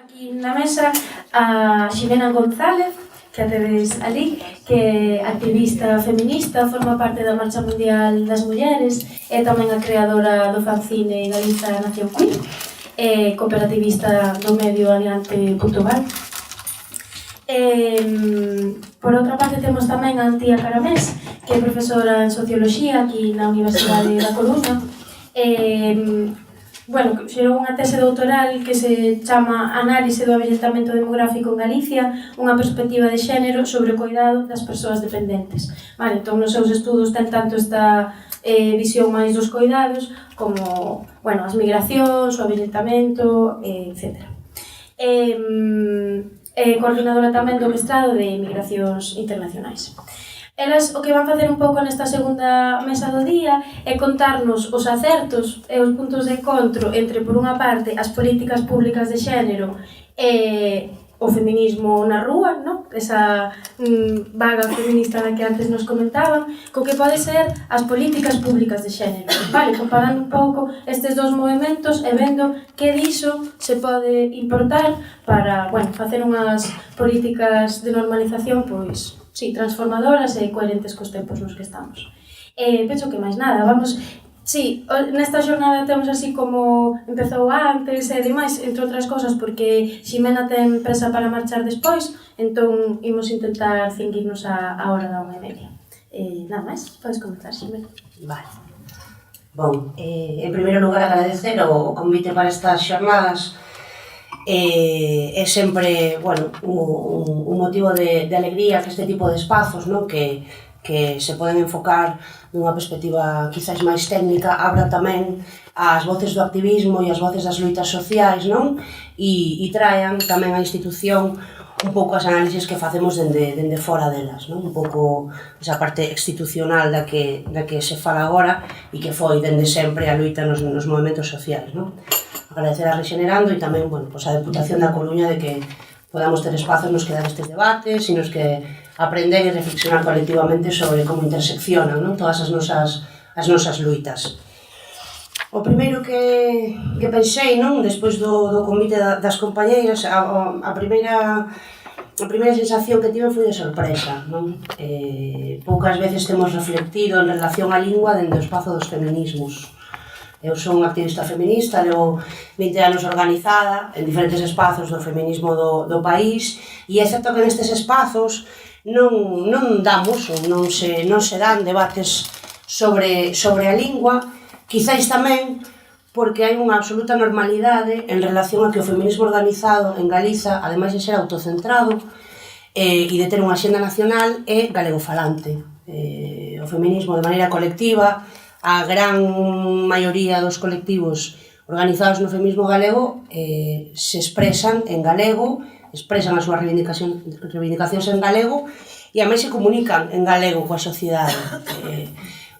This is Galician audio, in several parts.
aquí na mesa a Ximena González, que a tedes ali, que é activista feminista, forma parte da Marcha Mundial das Mulleres, é tamén a creadora do fanzine Galiza Nación Queer, é cooperativista do medio Adiante Portugal. Por outra parte temos tamén a Antía Caramés, que é profesora en Socioloxía aquí na Universidade da Coruña. Xerou unha tese doutoral que se chama Análise do avellentamento demográfico en Galicia, unha perspectiva de xénero sobre o cuidado das persoas dependentes. Entón, nos seus estudos ten tanto esta visión máis dos cuidados como as migracións, o avellentamento, etc. É coordinadora tamén do mestrado de Migracións Internacionais. Elas o que van facer un pouco nesta segunda mesa do día é contarnos os acertos e os puntos de encontro entre, por unha parte, as políticas públicas de xénero e o feminismo na rúa, esa vaga feminista da que antes nos comentaban, co que pode ser as políticas públicas de xénero. Comparando un pouco estes dous movementos e vendo que diso se pode importar para facer unhas políticas de normalización transformadoras e coherentes cos tempos nos que estamos. Penso que máis nada, nesta xornada temos así como empezou antes e demais, entre outras cousas, porque Ximena ten presa para marchar despois, entón imos intentar cinguirnos a hora da 1:30. Nada máis, podes comenzar, Ximena. Vale. En primeiro lugar, agradecer o convite para estas xornadas. É sempre un motivo de alegría que este tipo de espazos que se poden enfocar dunha perspectiva quizás máis técnica abra tamén as voces do activismo e as voces das loitas sociais e traian tamén a institución un pouco as análisis que facemos dende fora delas, un pouco esa parte institucional da que se fala agora e que foi dende sempre a loita nos movementos sociais. Agradecer a Rexenerando e tamén a Deputación da Coruña de que podamos ter espazos nos que dar estes debates e nos que aprender e reflexionar colectivamente sobre como interseccionan todas as nosas luitas. O primeiro que pensei, despois do convite das compañeiras, a primeira sensación que tive foi de sorpresa. Poucas veces temos reflectido en relación á lingua dende o espazo dos feminismos. Eu son activista feminista, levo 20 anos organizada en diferentes espazos do feminismo do país e é certo que nestes espazos non damos ou non se dan debates sobre a lingua, quizáis tamén porque hai unha absoluta normalidade en relación a que o feminismo organizado en Galiza, ademais de ser autocentrado e de ter unha axenda nacional, é galegofalante. O feminismo de maneira colectiva, a gran maioría dos colectivos organizados no feminismo galego se expresan en galego, expresan as súas reivindicacións en galego e ademais se comunican en galego coa sociedade.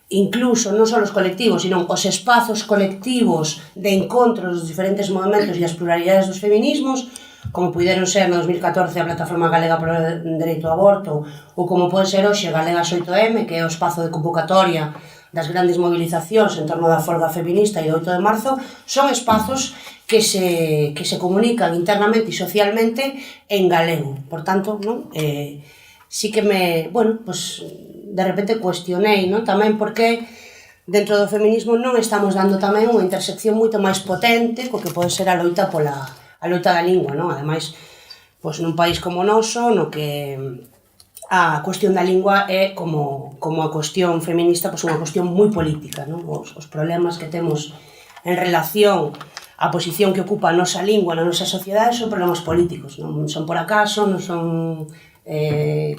Incluso non só os colectivos, sino os espazos colectivos de encontros dos diferentes movimentos e as pluralidades dos feminismos, como puideron ser no 2014 a Plataforma Galega por o Dereito ao Aborto ou como pode ser hoxe Galegas 8M, que é o espazo de convocatoria das grandes movilizacións en torno da folga feminista e do 8 de marzo, son espazos que se comunican internamente e socialmente en galego. Por tanto, sí que de repente cuestionei tamén porque dentro do feminismo non estamos dando tamén unha intersección moito máis potente co que pode ser a loita da lingua. Ademais, nun país como o noso, no que a cuestión da lingua é como a cuestión feminista unha cuestión moi política. Os problemas que temos en relación á posición que ocupa a nosa lingua na nosa sociedade son problemas políticos, non son por acaso, non son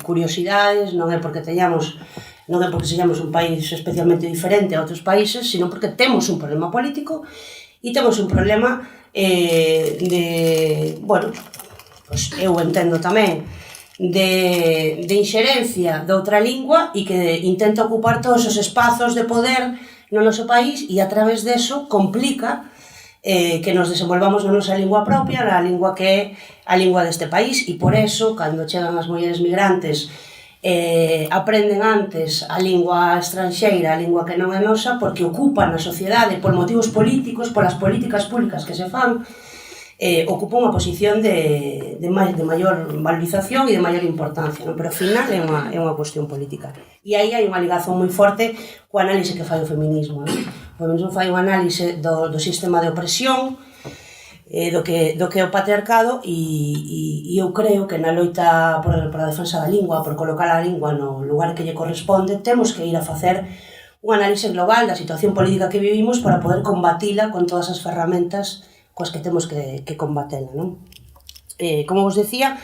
curiosidades, non é porque señamos un país especialmente diferente a outros países, sino porque temos un problema político e temos un problema eu entendo tamén de inxerencia de outra lingua e que intenta ocupar todos os espazos de poder no noso país e a través deso complica que nos desenvolvamos na nosa lingua propia, na lingua que é a lingua deste país e por eso, cando chegan as mulleres migrantes aprenden antes a lingua estranxeira, a lingua que non é nosa, porque ocupan a sociedade por motivos políticos, polas políticas públicas que se fan ocupa unha posición de maior valorización e de maior importancia, non? Pero ao final é unha cuestión política. E aí hai unha ligazón moi forte coa análise que fai o feminismo, non? O feminismo fai unha análise do sistema de opresión, do que é o patriarcado, e eu creo que na loita por a defensa da lingua, por colocar a lingua no lugar que lle corresponde, temos que ir a facer unha análise global da situación política que vivimos para poder combatila con todas as ferramentas coas que temos que combatela, non? Como vos decía,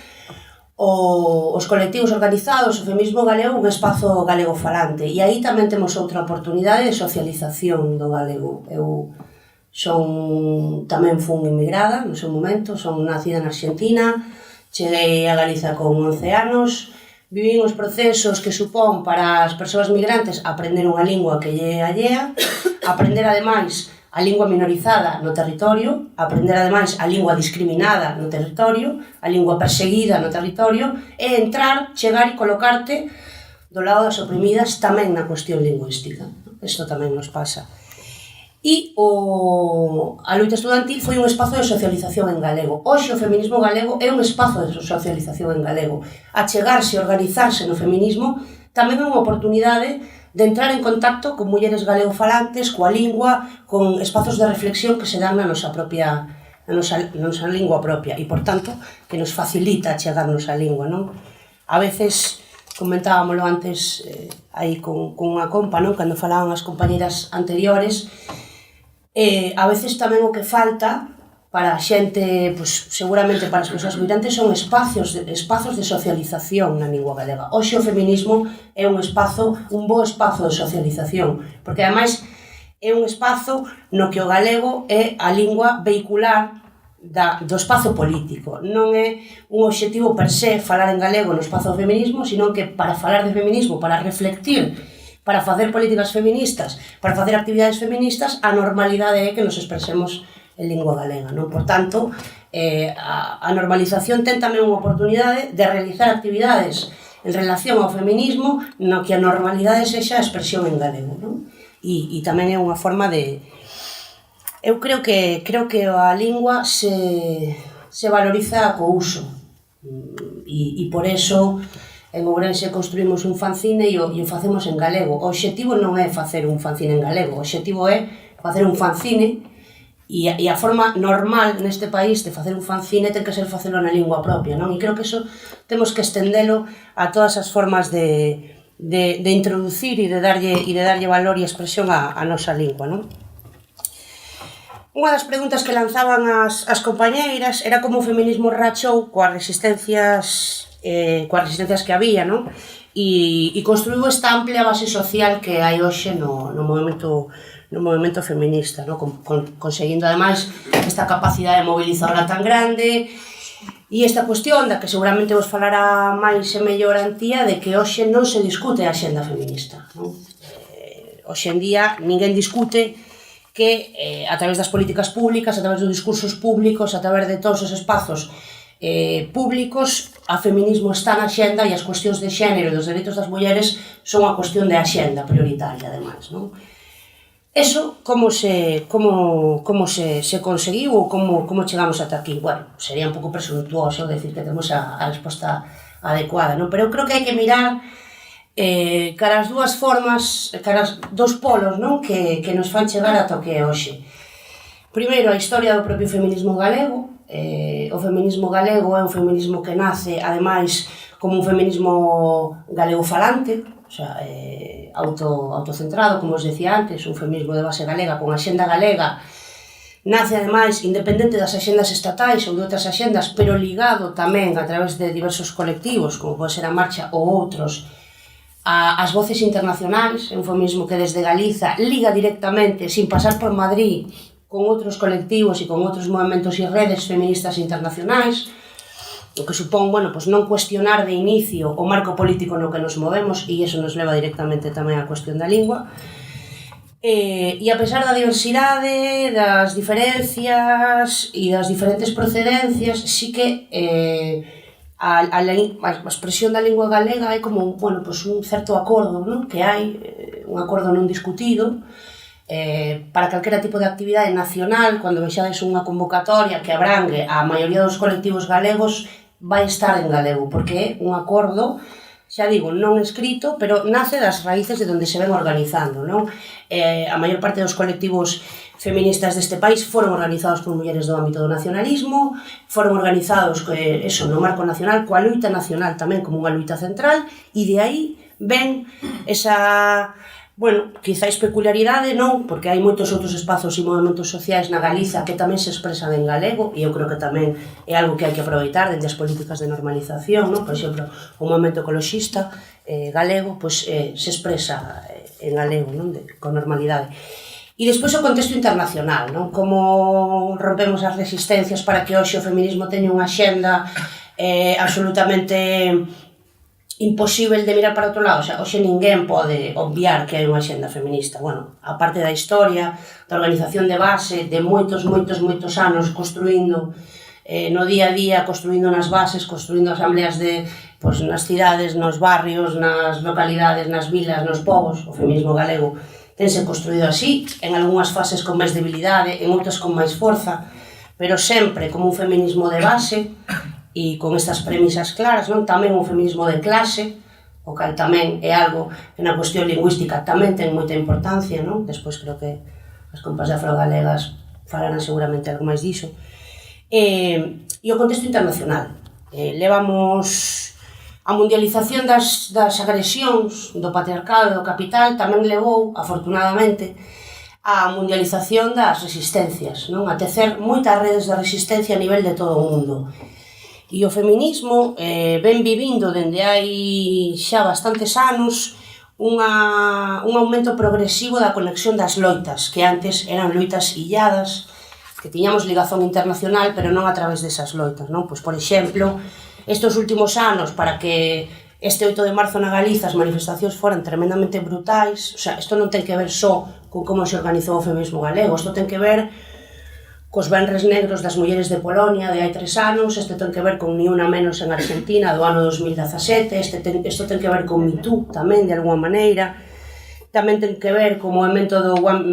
os colectivos organizados, o feminismo galego é un espazo galego falante, e aí tamén temos outra oportunidade de socialización do galego. Eu tamén fui inmigrada no seu momento, son nacida na Argentina, cheguei a Galiza con 11 anos, vivín os procesos que supón para as persoas migrantes aprender unha lingua que lle é allea, aprender ademais a lingua minorizada no territorio, aprender ademais a lingua discriminada no territorio, a lingua perseguida no territorio, e entrar, chegar e colocarte do lado das oprimidas tamén na cuestión lingüística. Isto tamén nos pasa. E a loita estudantil foi un espazo de socialización en galego. Hoxe o feminismo galego é un espazo de socialización en galego. Achegarse, organizarse no feminismo tamén é unha oportunidade de entrar en contacto con mulleres galegofalantes, coa lingua, con espazos de reflexión que se dan na nosa lingua propia e, por tanto, que nos facilita achegarnos á lingua, non? A veces, comentábamolo antes aí con unha compa, non? Cando falaban as compañeras anteriores, a veces tamén o que falta para a xente, pois, seguramente para as persoas migrantes, son espazos de socialización na lingua galega. Hoxe o feminismo é un bo espazo de socialización, porque ademais é un espazo no que o galego é a lingua vehicular do espazo político. Non é un obxectivo per se falar en galego no espazo do feminismo, sino que para falar de feminismo, para reflectir, para facer políticas feministas, para facer actividades feministas, a normalidade é que nos expresemos en lingua galega, non? Por tanto, a normalización ten tamén unha oportunidade de realizar actividades en relación ao feminismo no que a normalidade sexa a expresión en galego, non? E tamén é unha forma de... Eu creo que a lingua se valoriza co uso, e por eso en Ourense construímos un fanzine e o facemos en galego. O obxectivo non é facer un fanzine en galego, o obxectivo é facer un fanzine. E a forma normal neste país de facer un fanzine ten que ser facelo na lingua propia, non? E creo que iso temos que estendelo a todas as formas de introducir e de darlle valor e expresión á nosa lingua, non? Unha das preguntas que lanzaban as compañeiras era como o feminismo rachou coas resistencias que había, non? E construiu esta amplia base social que hai hoxe no movimento feminista, no? Conseguindo ademais esta capacidade mobilizadora tan grande e esta cuestión da que seguramente vos falará máis e mellor a Antía, de que hoxe non se discute a axenda feminista, non? Hoxe en día ninguén discute que a través das políticas públicas, a través dos discursos públicos, a través de todos os espazos públicos, a feminismo está na axenda e as cuestións de xénero e dos dereitos das mulleres son a cuestión de axenda prioritaria, ademais, non? Eso, como se conseguiu ou como chegamos ata aquí? Bueno, sería un pouco presuntuoso decir que temos a resposta adecuada, non? Pero eu creo que hai que mirar cara as dúas formas, cara as dous polos, non? Que nos fan chegar ata o que é hoxe. Primeiro, a historia do propio feminismo galego. O feminismo galego é un feminismo que nace, ademais, como un feminismo galego falante, o sea, autocentrado, como os decía antes, un feminismo de base galega, con axenda galega, nace ademais independente das axendas estatais ou de outras axendas, pero ligado tamén a través de diversos colectivos, como pode ser a Marcha ou outros, as voces internacionais, é un feminismo que desde Galiza liga directamente, sin pasar por Madrid, con outros colectivos e con outros movimentos e redes feministas internacionais, o que supón, bueno, pues non cuestionar de inicio o marco político no que nos movemos, e iso nos leva directamente tamén á cuestión da lingua. E a pesar da diversidade, das diferencias e das diferentes procedencias, sí que a expresión da lingua galega é como, bueno, pues un certo acordo, non? Que hai, un acordo non discutido, para calquera tipo de actividade nacional, cando vexades unha convocatoria que abrangue a maioría dos colectivos galegos, vai estar en galego, porque é un acordo, xa digo, non escrito, pero nace das raíces de onde se ven organizando, non? A maior parte dos colectivos feministas deste país foron organizados por mulleres do ámbito do nacionalismo, foron organizados no marco nacional, coa luita nacional tamén como unha luita central, e de aí ven esa, quizáis peculiaridade, non? Porque hai moitos outros espazos e movimentos sociais na Galiza que tamén se expresan en galego, e eu creo que tamén é algo que hai que aproveitar dende as políticas de normalización, non? Por exemplo, o movimento ecoloxista galego se expresa en galego, non? Con normalidade. E despois o contexto internacional, non? Como rompemos as resistencias para que hoxe o feminismo teña unha xenda absolutamente imposible de mirar para outro lado. O sea, hoxe ninguén pode obviar que hai unha xenda feminista. A parte da historia, da organización de base, de moitos anos construindo no día a día, construindo nas bases, construindo asambleas nas cidades, nos barrios, nas localidades, nas vilas, nos povos. O feminismo galego tense construído así, en algunhas fases con máis debilidade, en outras con máis forza, pero sempre como un feminismo de base e con estas premisas claras, non? Tamén un feminismo de clase, o cal tamén é algo que na cuestión lingüística tamén ten moita importancia, non? Despois creo que as compas de afrogalegas falarán seguramente algo máis diso. E o contexto internacional. Levamos a mundialización das agresións do patriarcado e do capital tamén levou, afortunadamente, a mundialización das resistencias, non? A tecer moitas redes de resistencia a nivel de todo o mundo. E o feminismo ven vivindo dende hai xa bastantes anos un aumento progresivo da conexión das loitas, que antes eran loitas illadas, que tiñamos ligazón internacional, pero non a través desas loitas, non? Pois, por exemplo, estes últimos anos, para que este 8 de marzo na Galiza as manifestacións foran tremendamente brutais, o sea, isto non ten que ver só con como se organizou o feminismo galego, isto ten que ver cos venres negros das mulleres de Polonia de hai 3 anos, isto ten que ver con Ni Una Menos en Argentina do ano 2017, isto ten que ver con Me Too tamén, de alguma maneira, tamén ten que ver co movimento do One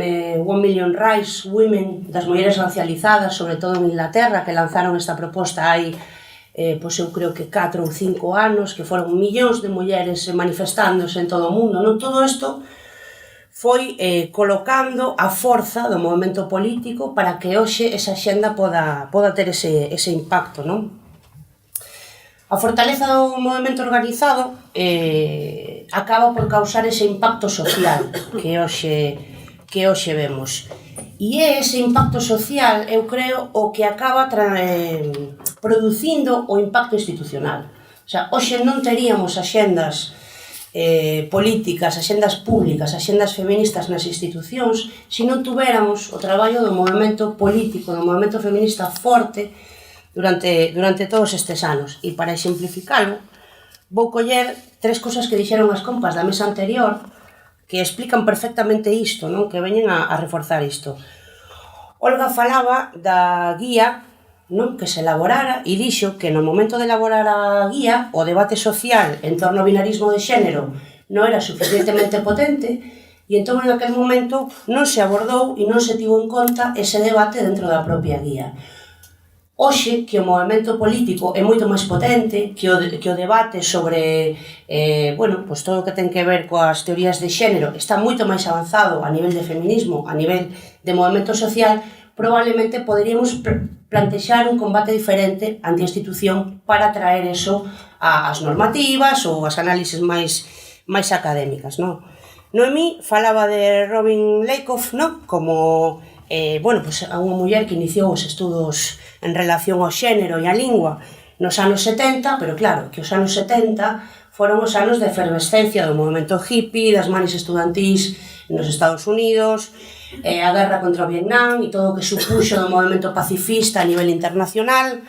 Million Rights Women, das mulleres racializadas, sobre todo en Inglaterra, que lanzaron esta proposta hai pois eu creo que 4 ou 5 anos, que foron millóns de mulleres manifestándose en todo o mundo, non? Todo isto foi colocando a forza do movimento político para que hoxe esa xenda poda ter ese impacto, non? A fortaleza do movimento organizado acaba por causar ese impacto social que hoxe vemos. E é ese impacto social, eu creo, o que acaba producindo o impacto institucional. O sea, hoxe non teríamos axendas políticas, axendas públicas, axendas feministas nas institucións se non tuveramos o traballo do movimento político, do movimento feminista forte durante todos estes anos. E para exemplificalo, vou coller 3 cosas que dixeron as compas da mesa anterior que explican perfectamente isto, non? Que veñen a reforzar isto. Olga falaba da guía, non? Que se elaborara e dixo que no momento de elaborar a guía o debate social en torno ao binarismo de xénero non era suficientemente potente e entón en aquel momento non se abordou e non se tivo en conta ese debate dentro da propia guía. Hoxe, que o movimento político é moito máis potente, que o debate sobre pois todo o que ten que ver coas teorías de xénero está moito máis avanzado a nivel de feminismo, a nivel de movimento social, probablemente poderíamos plantexar un combate diferente ante a institución para traer eso ás normativas ou ás análises máis académicas, non? Noemí falaba de Robin Lakoff, non? Como a unha muller que iniciou os estudos en relación ao xénero e á lingua nos anos 70, pero claro, que os anos 70 foron os anos de efervescencia do movimento hippie, das manis estudantís nos Estados Unidos, a guerra contra o Vietnam e todo o que supuxo do movimento pacifista a nivel internacional,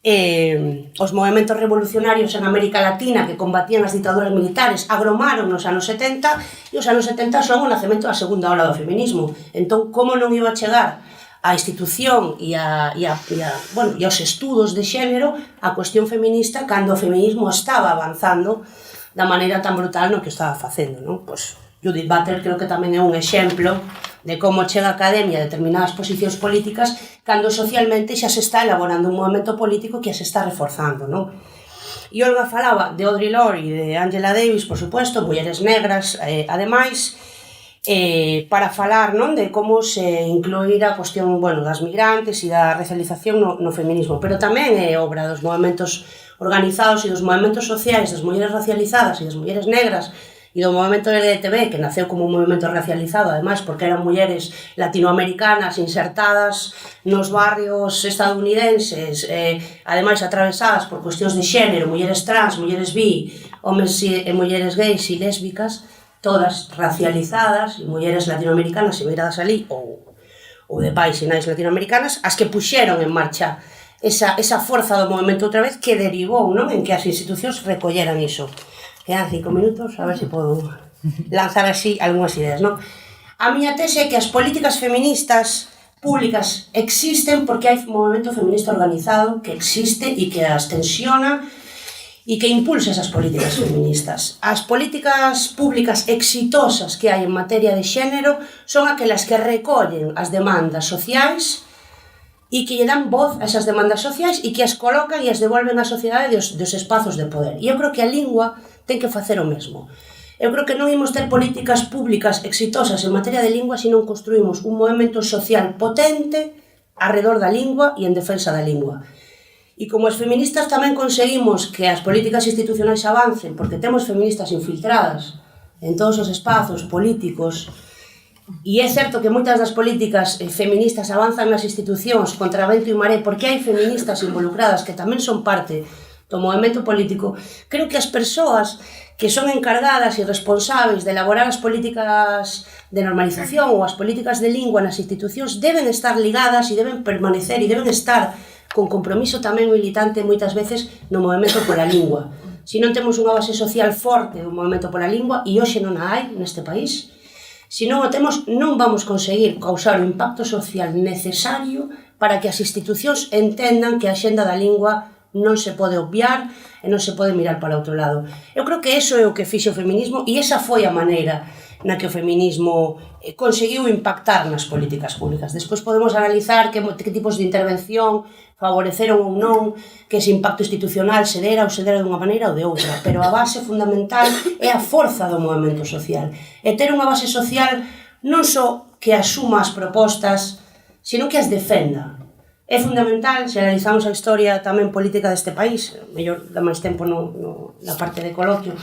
os movimentos revolucionarios en América Latina que combatían as dictaduras militares agromaron nos anos 70 e os anos 70 son o nacemento da segunda ola do feminismo. Entón, como non iba a chegar a institución e aos estudos de xénero a cuestión feminista cando o feminismo estaba avanzando da maneira tan brutal no que estaba facendo, non? Pois Judith Butler creo que tamén é un exemplo de como chega a academia a determinadas posicións políticas cando socialmente xa se está elaborando un movimento político que se está reforzando, non? E Olga falaba de Audre Lorde e de Angela Davis, por suposto, mulleres negras, ademais, para falar, non, de como se incluir a cuestión, bueno, das migrantes e da racialización no feminismo, pero tamén é obra dos movimentos organizados e dos movimentos sociais das mulleres racializadas e das mulleres negras e do movimento LGTB, que naceu como un movimento racializado, ademais, porque eran mulleres latinoamericanas insertadas nos barrios estadounidenses, ademais atravesadas por cuestións de xénero, mulleres trans, mulleres bi, homes e mulleres gays e lésbicas, todas racializadas, e mulleres latinoamericanas emigradas ali, ou de pais e nais latinoamericanas, as que puxeron en marcha esa forza do movimento outra vez que derivou, non, en que as institucións recolleran iso. Quedan 5 minutos, a ver se podo lanzar así algunhas ideas, non? A miña tese é que as políticas feministas públicas existen porque hai movimento feminista organizado que existe e que as tensiona e que impulsa esas políticas feministas. As políticas públicas exitosas que hai en materia de xénero son aquelas que recollen as demandas sociais e que lle dan voz a esas demandas sociais e que as colocan e as devolven á sociedade dos espazos de poder. E eu creo que a lingua ten que facer o mesmo. Eu creo que non imos ter políticas públicas exitosas en materia de lingua se non construímos un movimento social potente arredor da lingua e en defensa da lingua. E como as feministas tamén conseguimos que as políticas institucionais avancen, porque temos feministas infiltradas en todos os espazos políticos, e é certo que moitas das políticas feministas avanzan nas institucións contra vento e maré, porque hai feministas involucradas que tamén son parte do movimento político. Creo que as persoas que son encargadas e responsáveis de elaborar as políticas de normalización ou as políticas de lingua nas institucións deben estar ligadas e deben permanecer e deben estar con compromiso tamén militante moitas veces no movimento pola lingua. Se non temos unha base social forte do movimento pola lingua, e hoxe non a hai neste país, se non o temos, non vamos conseguir causar o impacto social necesario para que as institucións entendan que a axenda da lingua non se pode obviar e non se pode mirar para outro lado. Eu creo que eso é o que fixo o feminismo e esa foi a maneira na que o feminismo conseguiu impactar nas políticas públicas. Despois podemos analizar que tipos de intervención favoreceron ou non que ese impacto institucional se dera dunha maneira ou de outra, pero a base fundamental é a forza do movimento social. E ter unha base social non só que asuma as propostas, sino que as defenda. É fundamental, se analizamos a historia tamén política deste país, mellor dá máis tempo na parte de coloquio,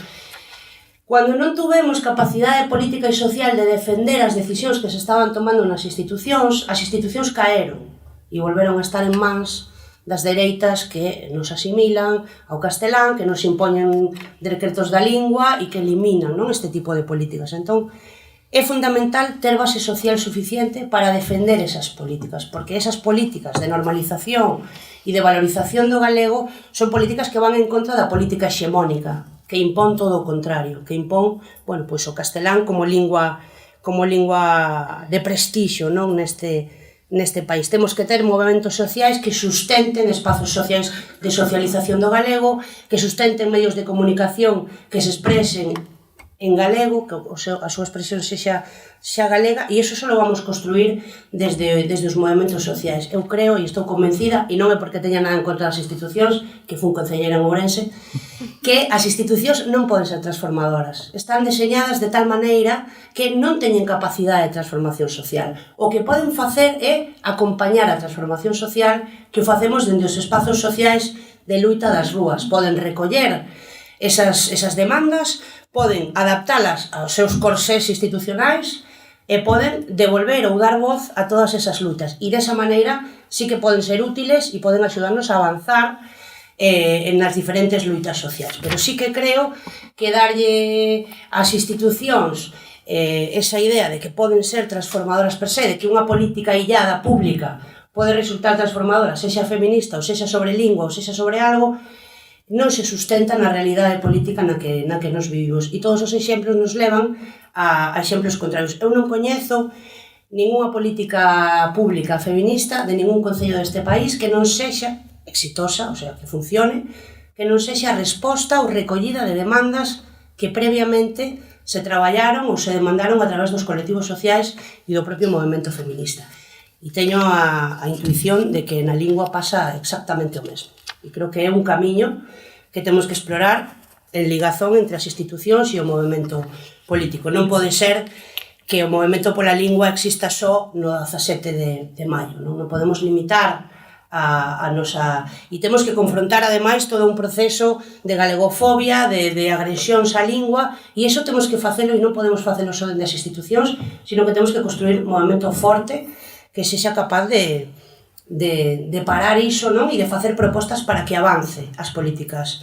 cando non tuvemos capacidade política e social de defender as decisións que se estaban tomando nas institucións, as institucións caeron e volveron a estar en mans das dereitas que nos asimilan ao castelán, que nos impoñen decretos da lingua e que eliminan, non, este tipo de políticas. Entón, é fundamental ter base social suficiente para defender esas políticas, porque esas políticas de normalización e de valorización do galego son políticas que van en contra da política hexemónica, que impón todo o contrario, que impón, bueno, pois o castelán como lingua de prestixio, non, neste país. Temos que ter movementos sociais que sustenten espazos sociais de socialización do galego, que sustenten medios de comunicación que se expresen en galego, que a súa expresión sexa galega, e iso só lo vamos construir desde os movimentos sociais. Eu creo, e estou convencida, e non é porque teña nada en contra das institucións, que fun concelleira en Ourense, que as institucións non poden ser transformadoras. Están deseñadas de tal maneira que non teñen capacidade de transformación social. O que poden facer é acompañar a transformación social que o facemos dende os espazos sociais de luita das rúas. Poden recoller esas demandas, poden adaptalas aos seus corsés institucionais e poden devolver ou dar voz a todas esas lutas. E desa maneira sí que poden ser útiles e poden axudarnos a avanzar nas diferentes luitas sociais. Pero sí que creo que darlle ás institucións esa idea de que poden ser transformadoras per se, de que unha política illada pública pode resultar transformadora, sexa feminista ou sexa sobre lingua ou sexa sobre algo, non se sustenta na realidade política na que nos vivimos. E todos os exemplos nos levan a exemplos contrarios. Eu non coñezo ningunha política pública feminista de ningún concello deste país que non sexa exitosa, o sea, que funcione, que non sexa resposta ou recollida de demandas que previamente se traballaron ou se demandaron a través dos colectivos sociais e do propio movemento feminista. E teño a intuición de que na lingua pasa exactamente o mesmo. E creo que é un camiño que temos que explorar en ligazón entre as institucións e o movemento político. Non pode ser que o movemento pola lingua exista só no 17 de maio. Non podemos limitar a nosa... E temos que confrontar, ademais, todo un proceso de galegofobia, de agresións á lingua, e iso temos que facelo, e non podemos facelo só dende as institucións, sino que temos que construir un movimento forte que sexa capaz de parar iso, non? E de facer propostas para que avance as políticas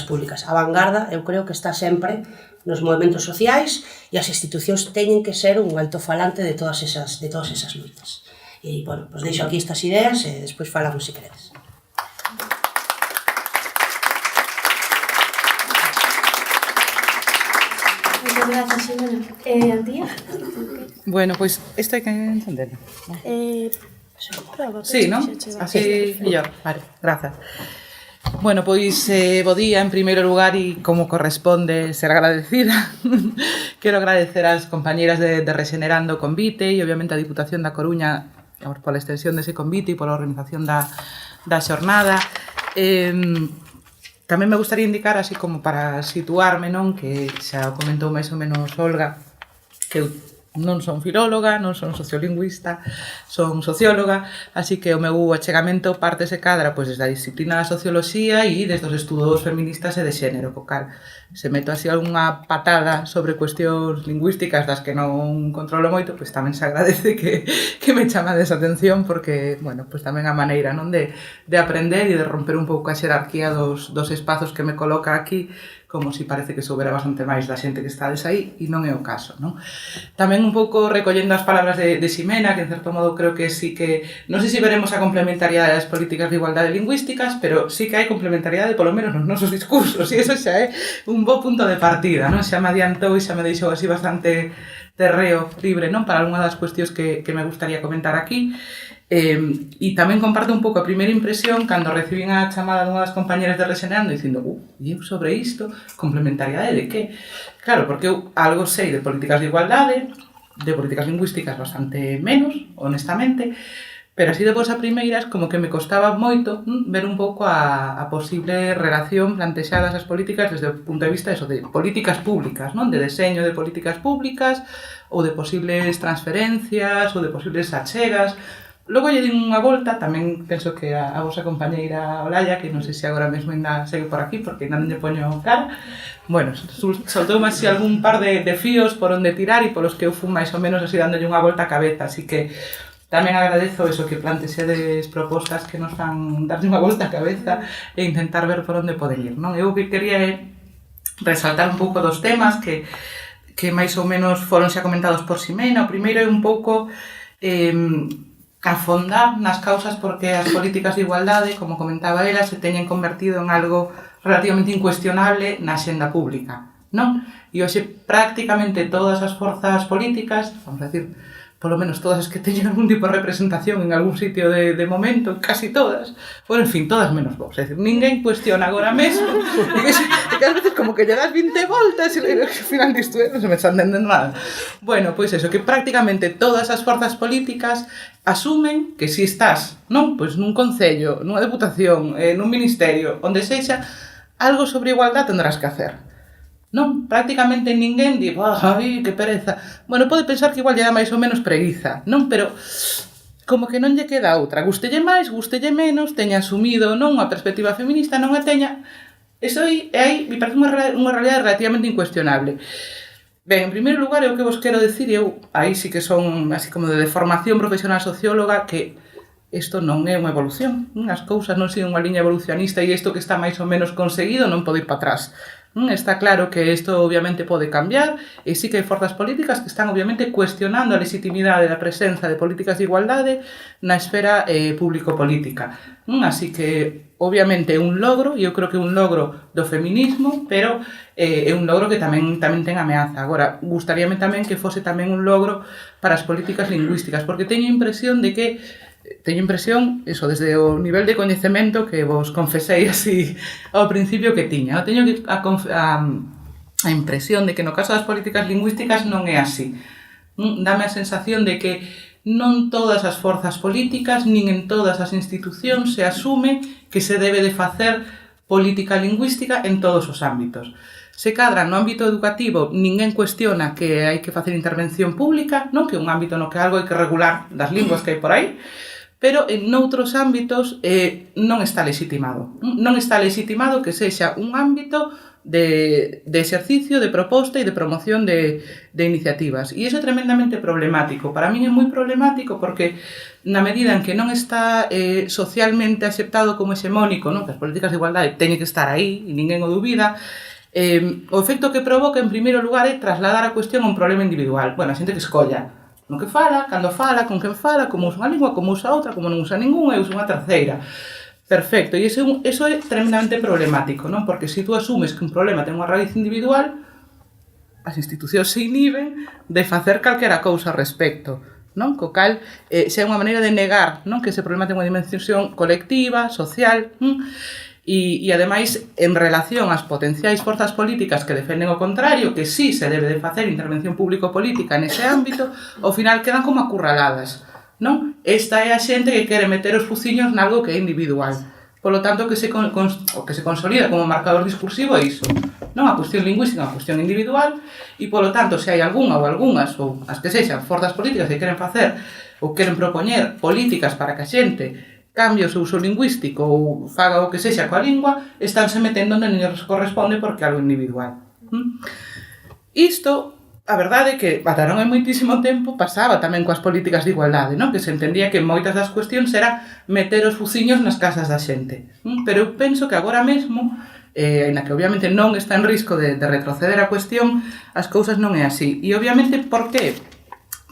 públicas. A vanguarda, eu creo que está sempre nos movimentos sociais e as institucións teñen que ser un altofalante de todas esas luitas. E, bueno, pues deixo aquí estas ideas e despois falamos se queredes. Moitas grazas, Ximena. Antía? Bueno, pois isto hai que entenderlo. Proba. Sí, non? Así mellor. Vale, grazas. Bueno, pois, bo día, en primeiro lugar, e como corresponde ser agradecida, quero agradecer ás compañeras de Rexenerando o convite e, obviamente, a Diputación da Coruña pola extensión dese convite e pola organización da xornada. Tamén me gustaría indicar, así como para situarme, non, que xa comentou máis ou menos Olga, que eu non son filóloga, non son sociolingüista, son socióloga, así que o meu achegamento parte se cadra pois desde a disciplina da socioloxía e desde os estudos feministas e de xénero, co cal se meto así algunha patada sobre cuestións lingüísticas das que non controlo moito, pois tamén se agradece que me chamades a atención porque, bueno, pois tamén a maneira, non, de aprender e de romper un pouco a xerarquía dos espazos que me coloca aquí, como si parece que soubera bastante máis da xente que estades aí, e non é o caso, non? Tamén un pouco recollendo as palabras de Ximena, que en certo modo creo que sí que... Non sei se veremos a complementariedade das políticas de igualdade lingüísticas, pero sí que hai complementariedade, polo menos nos nosos discursos, e eso xa é un bo punto de partida, non? Xa me adiantou e xa me deixou así bastante terreo libre, non? Para algunha das cuestións que me gustaría comentar aquí. E tamén comparto un pouco a primeira impresión cando recibín a chamada dunha das compañeras de Rexenerando dicindo, e eu sobre isto, complementariedade de que? Claro, porque eu algo sei de políticas de igualdade, de políticas lingüísticas bastante menos, honestamente, pero así depois a primeiras como que me costaba moito ver un pouco a posible relación plantexadas as políticas desde o punto de vista de políticas públicas, non? De deseño de políticas públicas ou de posibles transferencias ou de posibles achegas. Logo lle din unha volta, tamén penso que a vosa compañeira Olaya, que non sei se agora mesmo ainda segue por aquí, porque ainda non lle poño cara, bueno, soltoume así algún par de fíos por onde tirar e polos que eu fui máis ou menos así dándolle unha volta a cabeza, así que tamén agradezo eso, que plantexedes propostas que nos fan darlle unha volta a cabeza e intentar ver por onde poden ir, non? Eu o que quería é resaltar un pouco dos temas que máis ou menos foron xa comentados por Ximena. O primeiro é un pouco afondar nas causas porque as políticas de igualdade, como comentaba ela, se teñen convertido en algo relativamente incuestionable na xenda pública, non? E hoxe prácticamente todas as forzas políticas, vamos a decir, polo menos todas as que teñen algún tipo de representación en algún sitio de momento, casi todas, bueno, en fin, todas menos vos, é dicir, ninguén cuestiona agora mesmo, e que ás veces como que lle das 20 voltas e ao final disto non se me está entendendo nada. Bueno, pois eso, que prácticamente todas as forzas políticas asumen que si estás, non, pois nun concello, nunha deputación, nun ministerio, onde sexa, algo sobre igualdade tendrás que hacer. Non, prácticamente ninguén di, ai, que pereza. Bueno, pode pensar que igual lle dá máis ou menos preguiza, non? Pero como que non lle queda outra. Gústelle máis, gústelle menos, teña asumido non a perspectiva feminista, non a teña. Eso aí me parece unha realidade relativamente incuestionable. Ben, en primeiro lugar, é o que vos quero decir, eu aí sí que son así como de formación profesional socióloga, que isto non é unha evolución. As cousas non siguen unha liña evolucionista e isto que está máis ou menos conseguido non pode ir para atrás. Está claro que isto obviamente pode cambiar e sí que hai forzas políticas que están obviamente cuestionando a legitimidade da presenza de políticas de igualdade na esfera público-política. Así que obviamente é un logro, e eu creo que é un logro do feminismo, pero é un logro que tamén ten ameaza. Agora, gustaríame tamén que fose tamén un logro para as políticas lingüísticas, porque teño impresión de que eso, desde o nivel de coñecemento que vos confesei así ao principio que tiña. Teño que a impresión de que no caso das políticas lingüísticas non é así. Dame a sensación de que non todas as forzas políticas, nin en todas as institucións se asume que se debe de facer política lingüística en todos os ámbitos. Se cadra no ámbito educativo, ninguén cuestiona que hai que facer intervención pública, non que é un ámbito no que algo hai que regular das linguas que hai por aí, pero en noutros ámbitos non está legitimado. Non está legitimado que sexa un ámbito de exercicio, de proposta e de promoción de iniciativas. E iso é tremendamente problemático. Para min é moi problemático porque na medida en que non está socialmente aceptado como hexemónico, non? Que as políticas de igualdade teñen que estar aí e ninguén o dubida, o efecto que provoca en primeiro lugar é trasladar a cuestión a un problema individual. Bueno, a xente que escolla no que fala, cando fala, con quen fala, como usa unha lingua, como usa outra, como non usa ninguna e usa unha terceira. Perfecto, e eso é tremendamente problemático, non? Porque se tú asumes que un problema ten unha raíz individual, as institucións se inhiben de facer calquera cousa ao respecto, non? Co cal, xa é unha maneira de negar, non? Que ese problema ten unha dimensión colectiva, social, e ademais, en relación ás potenciais forzas políticas que defenden o contrario, que sí se debe de facer intervención público-política nese ámbito, ao final quedan como acurraladas, non? Esta é a xente que quere meter os fuciños nalgo que é individual. Polo tanto, o que se consolida como marcador discursivo é iso, non? A cuestión lingüística é unha cuestión individual e, polo tanto, se hai algunha ou algunhas, ou as que sexan, forzas políticas que queren facer ou queren propoñer políticas para que a xente cambie o seu uso lingüístico ou faga o que sexa coa lingua, estánse metendo onde non lles corresponde porque é algo individual. Isto, a verdade é que ata non hai moitísimo tempo pasaba tamén coas políticas de igualdade, non? Que se entendía que moitas das cuestións era meter os fuciños nas casas da xente. Pero eu penso que agora mesmo, aínda que obviamente non está en risco de retroceder a cuestión, as cousas non é así. E obviamente, por que?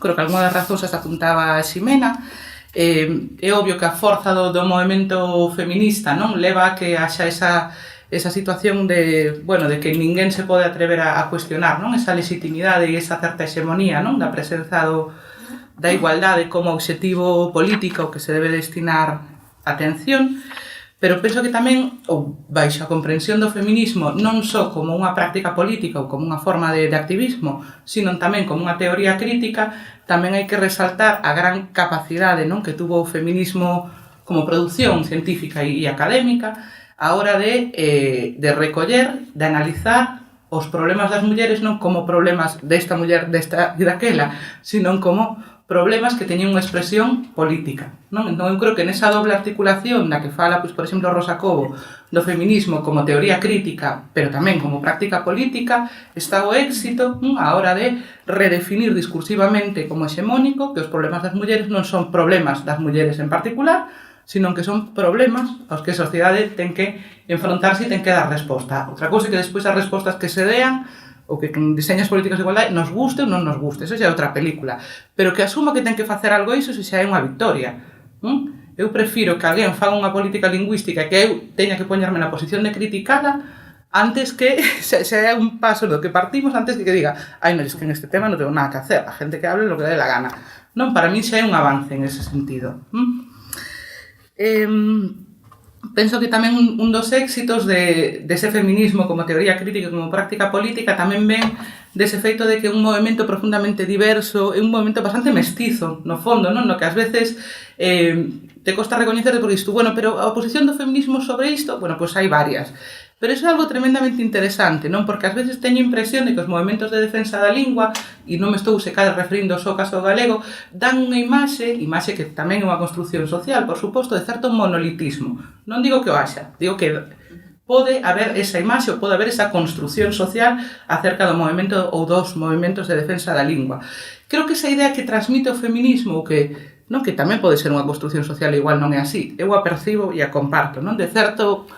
Creo que algunha das razóns as apuntaba a Ximena. É obvio que a forza do movemento feminista, non, leva a que haxa esa situación de, bueno, de que ninguén se pode atrever a cuestionar, non, esa legitimidade e esa certa hexemonía, non, da presenza da igualdade como obxectivo político que se debe destinar atención. Pero penso que tamén, ou baixo a comprensión do feminismo, non só como unha práctica política ou como unha forma de activismo, sino tamén como unha teoría crítica, tamén hai que resaltar a gran capacidade, non, que tuvo o feminismo como produción científica e académica a hora de recoller, de analizar os problemas das mulleres non como problemas desta muller, desta e daquela, sino como problemas que teñen unha expresión política, non? Entón, eu creo que nesa doble articulación na que fala, pois, por exemplo, Rosa Cobo do feminismo como teoría crítica, pero tamén como práctica política, está o éxito a hora de redefinir discursivamente como hexemónico que os problemas das mulleres non son problemas das mulleres en particular, sino que son problemas aos que a sociedade ten que enfrontarse e ten que dar resposta. Outra cousa é que despois as respostas que se dean ou que diseñas políticas de igualdade nos guste ou non nos guste, eso xa é outra película, pero que asuma que ten que facer algo iso se xa é unha victoria. Eu prefiro que alguén faga unha política lingüística que eu teña que poñerme na posición de criticala antes que xa é un paso do que partimos antes que diga ai, non, es que en este tema non tengo nada que hacer, a gente que hable lo que le dé la gana. Non, para mí xa é un avance en ese sentido. Penso que tamén un dos éxitos dese feminismo como teoría crítica e como práctica política tamén ven dese feito de que é un movimento profundamente diverso, é un movimento bastante mestizo, no fondo, non? No que ás veces te costa recoñecerte porque isto, bueno, pero a oposición do feminismo sobre isto, bueno, pois hai varias. Pero iso é algo tremendamente interesante, non? Porque ás veces teño impresión de que os movimentos de defensa da lingua, e non me estou secada referindo só ao caso galego, dan unha imaxe que tamén é unha construción social, por suposto, de certo monolitismo. Non digo que o haxa, digo que pode haber esa imaxe ou pode haber esa construción social acerca do movimento ou dos movimentos de defensa da lingua. Creo que esa idea que transmite o feminismo, que tamén pode ser unha construción social, igual non é así, eu a percibo e a comparto, non? De certo,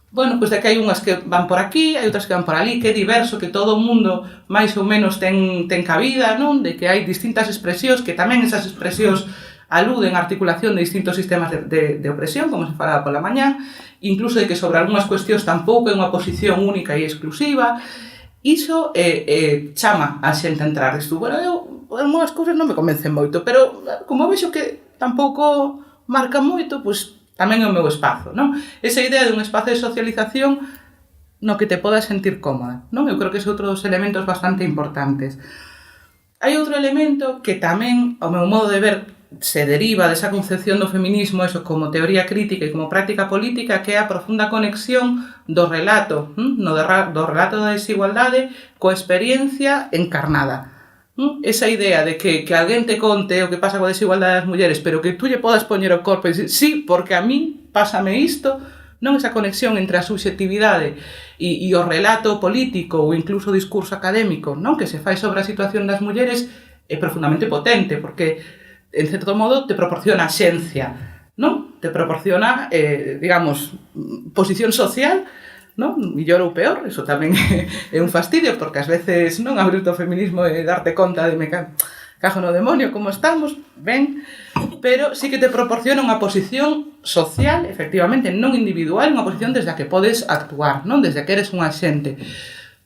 bueno, pois de que hai unhas que van por aquí, hai outras que van por ali, que é diverso, que todo o mundo máis ou menos ten cabida, non? De que hai distintas expresións, que tamén esas expresións aluden a articulación de distintos sistemas de opresión, como se falaba pola mañá, incluso de que sobre algunhas cuestións tampouco é unha posición única e exclusiva. Iso chama a xente a entrar. Isto, bueno, eu, algunhas cousas non me convencen moito, pero como vexo que tampouco marca moito, pois tamén é o meu espazo, non? Esa idea de un espazo de socialización no que te podas sentir cómoda, non? Eu creo que é outro dos elementos bastante importantes. Hai outro elemento que tamén, ao meu modo de ver, se deriva desa concepción do feminismo, eso como teoría crítica e como práctica política, que é a profunda conexión do relato, do relato da desigualdade coa experiencia encarnada. Esa idea de que alguén te conte o que pasa coa desigualdade das mulleres, pero que tú lle podas poñer o corpo e dicir, sí, porque a mí pásame isto, non esa conexión entre a subxectividade e o relato político ou incluso o discurso académico, non, que se fai sobre a situación das mulleres é profundamente potente, porque en certo modo te proporciona xencia, non? Te proporciona, digamos, posición social, non? Millor ou peor, eso tamén é un fastidio, porque ás veces non abrir o feminismo e darte conta de cajo no demonio, como estamos, ben, pero sí que te proporciona unha posición social, efectivamente, non individual, unha posición desde a que podes actuar, non? Desde que eres un axente.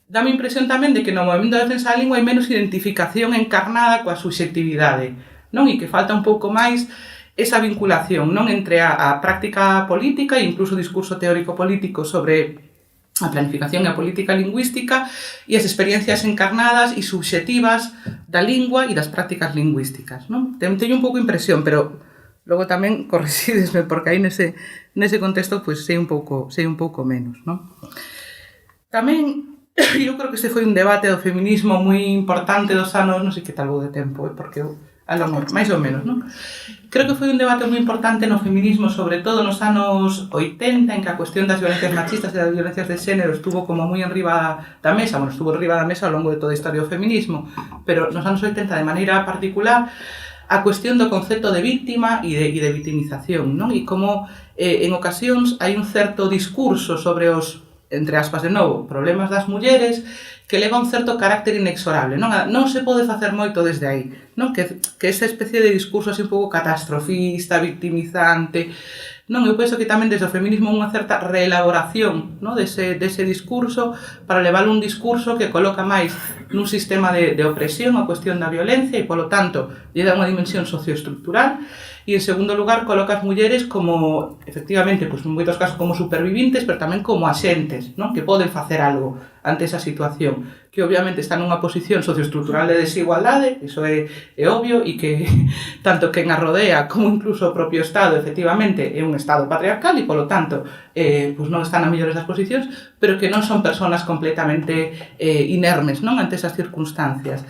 Dame impresión tamén de que no movimento de defensa da lingua hai menos identificación encarnada coa subxectividade, non? E que falta un pouco máis esa vinculación, non? Entre a práctica política e incluso o discurso teórico político sobre a planificación e a política lingüística e as experiencias encarnadas e subxetivas da lingua e das prácticas lingüísticas, non? Teño un pouco impresión, pero logo tamén corrixídesme, porque aí nese contexto pues, sei un pouco menos, non? Tamén, eu creo que este foi un debate do feminismo moi importante dos anos, non sei que tal vou de tempo, porque eu máis ou menos, non? Creo que foi un debate moi importante no feminismo, sobre todo nos anos 80, en que a cuestión das violencias machistas e das violencias de xénero estuvo como moi enriba da mesa, estuvo enriba da mesa ao longo de toda a historia do feminismo, pero nos anos 80 de maneira particular a cuestión do concepto de víctima e de victimización, non? E como en ocasións hai un certo discurso sobre os, entre aspas de novo, problemas das mulleres que leva un certo carácter inexorable, non se pode facer moito desde aí, non? Que esa especie de discurso así un pouco catastrofista, victimizante, non? Eu penso que tamén desde o feminismo unha certa reelaboración, non? Dese discurso para levar un discurso que coloca máis nun sistema de opresión a cuestión da violencia e, polo tanto, lle dá unha dimensión socioestructural e, en segundo lugar, coloca as mulleres como, efectivamente, pues, en moitos casos como supervivintes, pero tamén como axentes, non? Que poden facer algo ante esa situación, que obviamente está nunha posición socioestructural de desigualdade, iso é obvio, e que tanto quen a rodea como incluso o propio Estado, efectivamente, é un Estado patriarcal e, polo tanto, pues non están a mellores das posicións, pero que non son persoas completamente inermes, non? Ante esas circunstancias.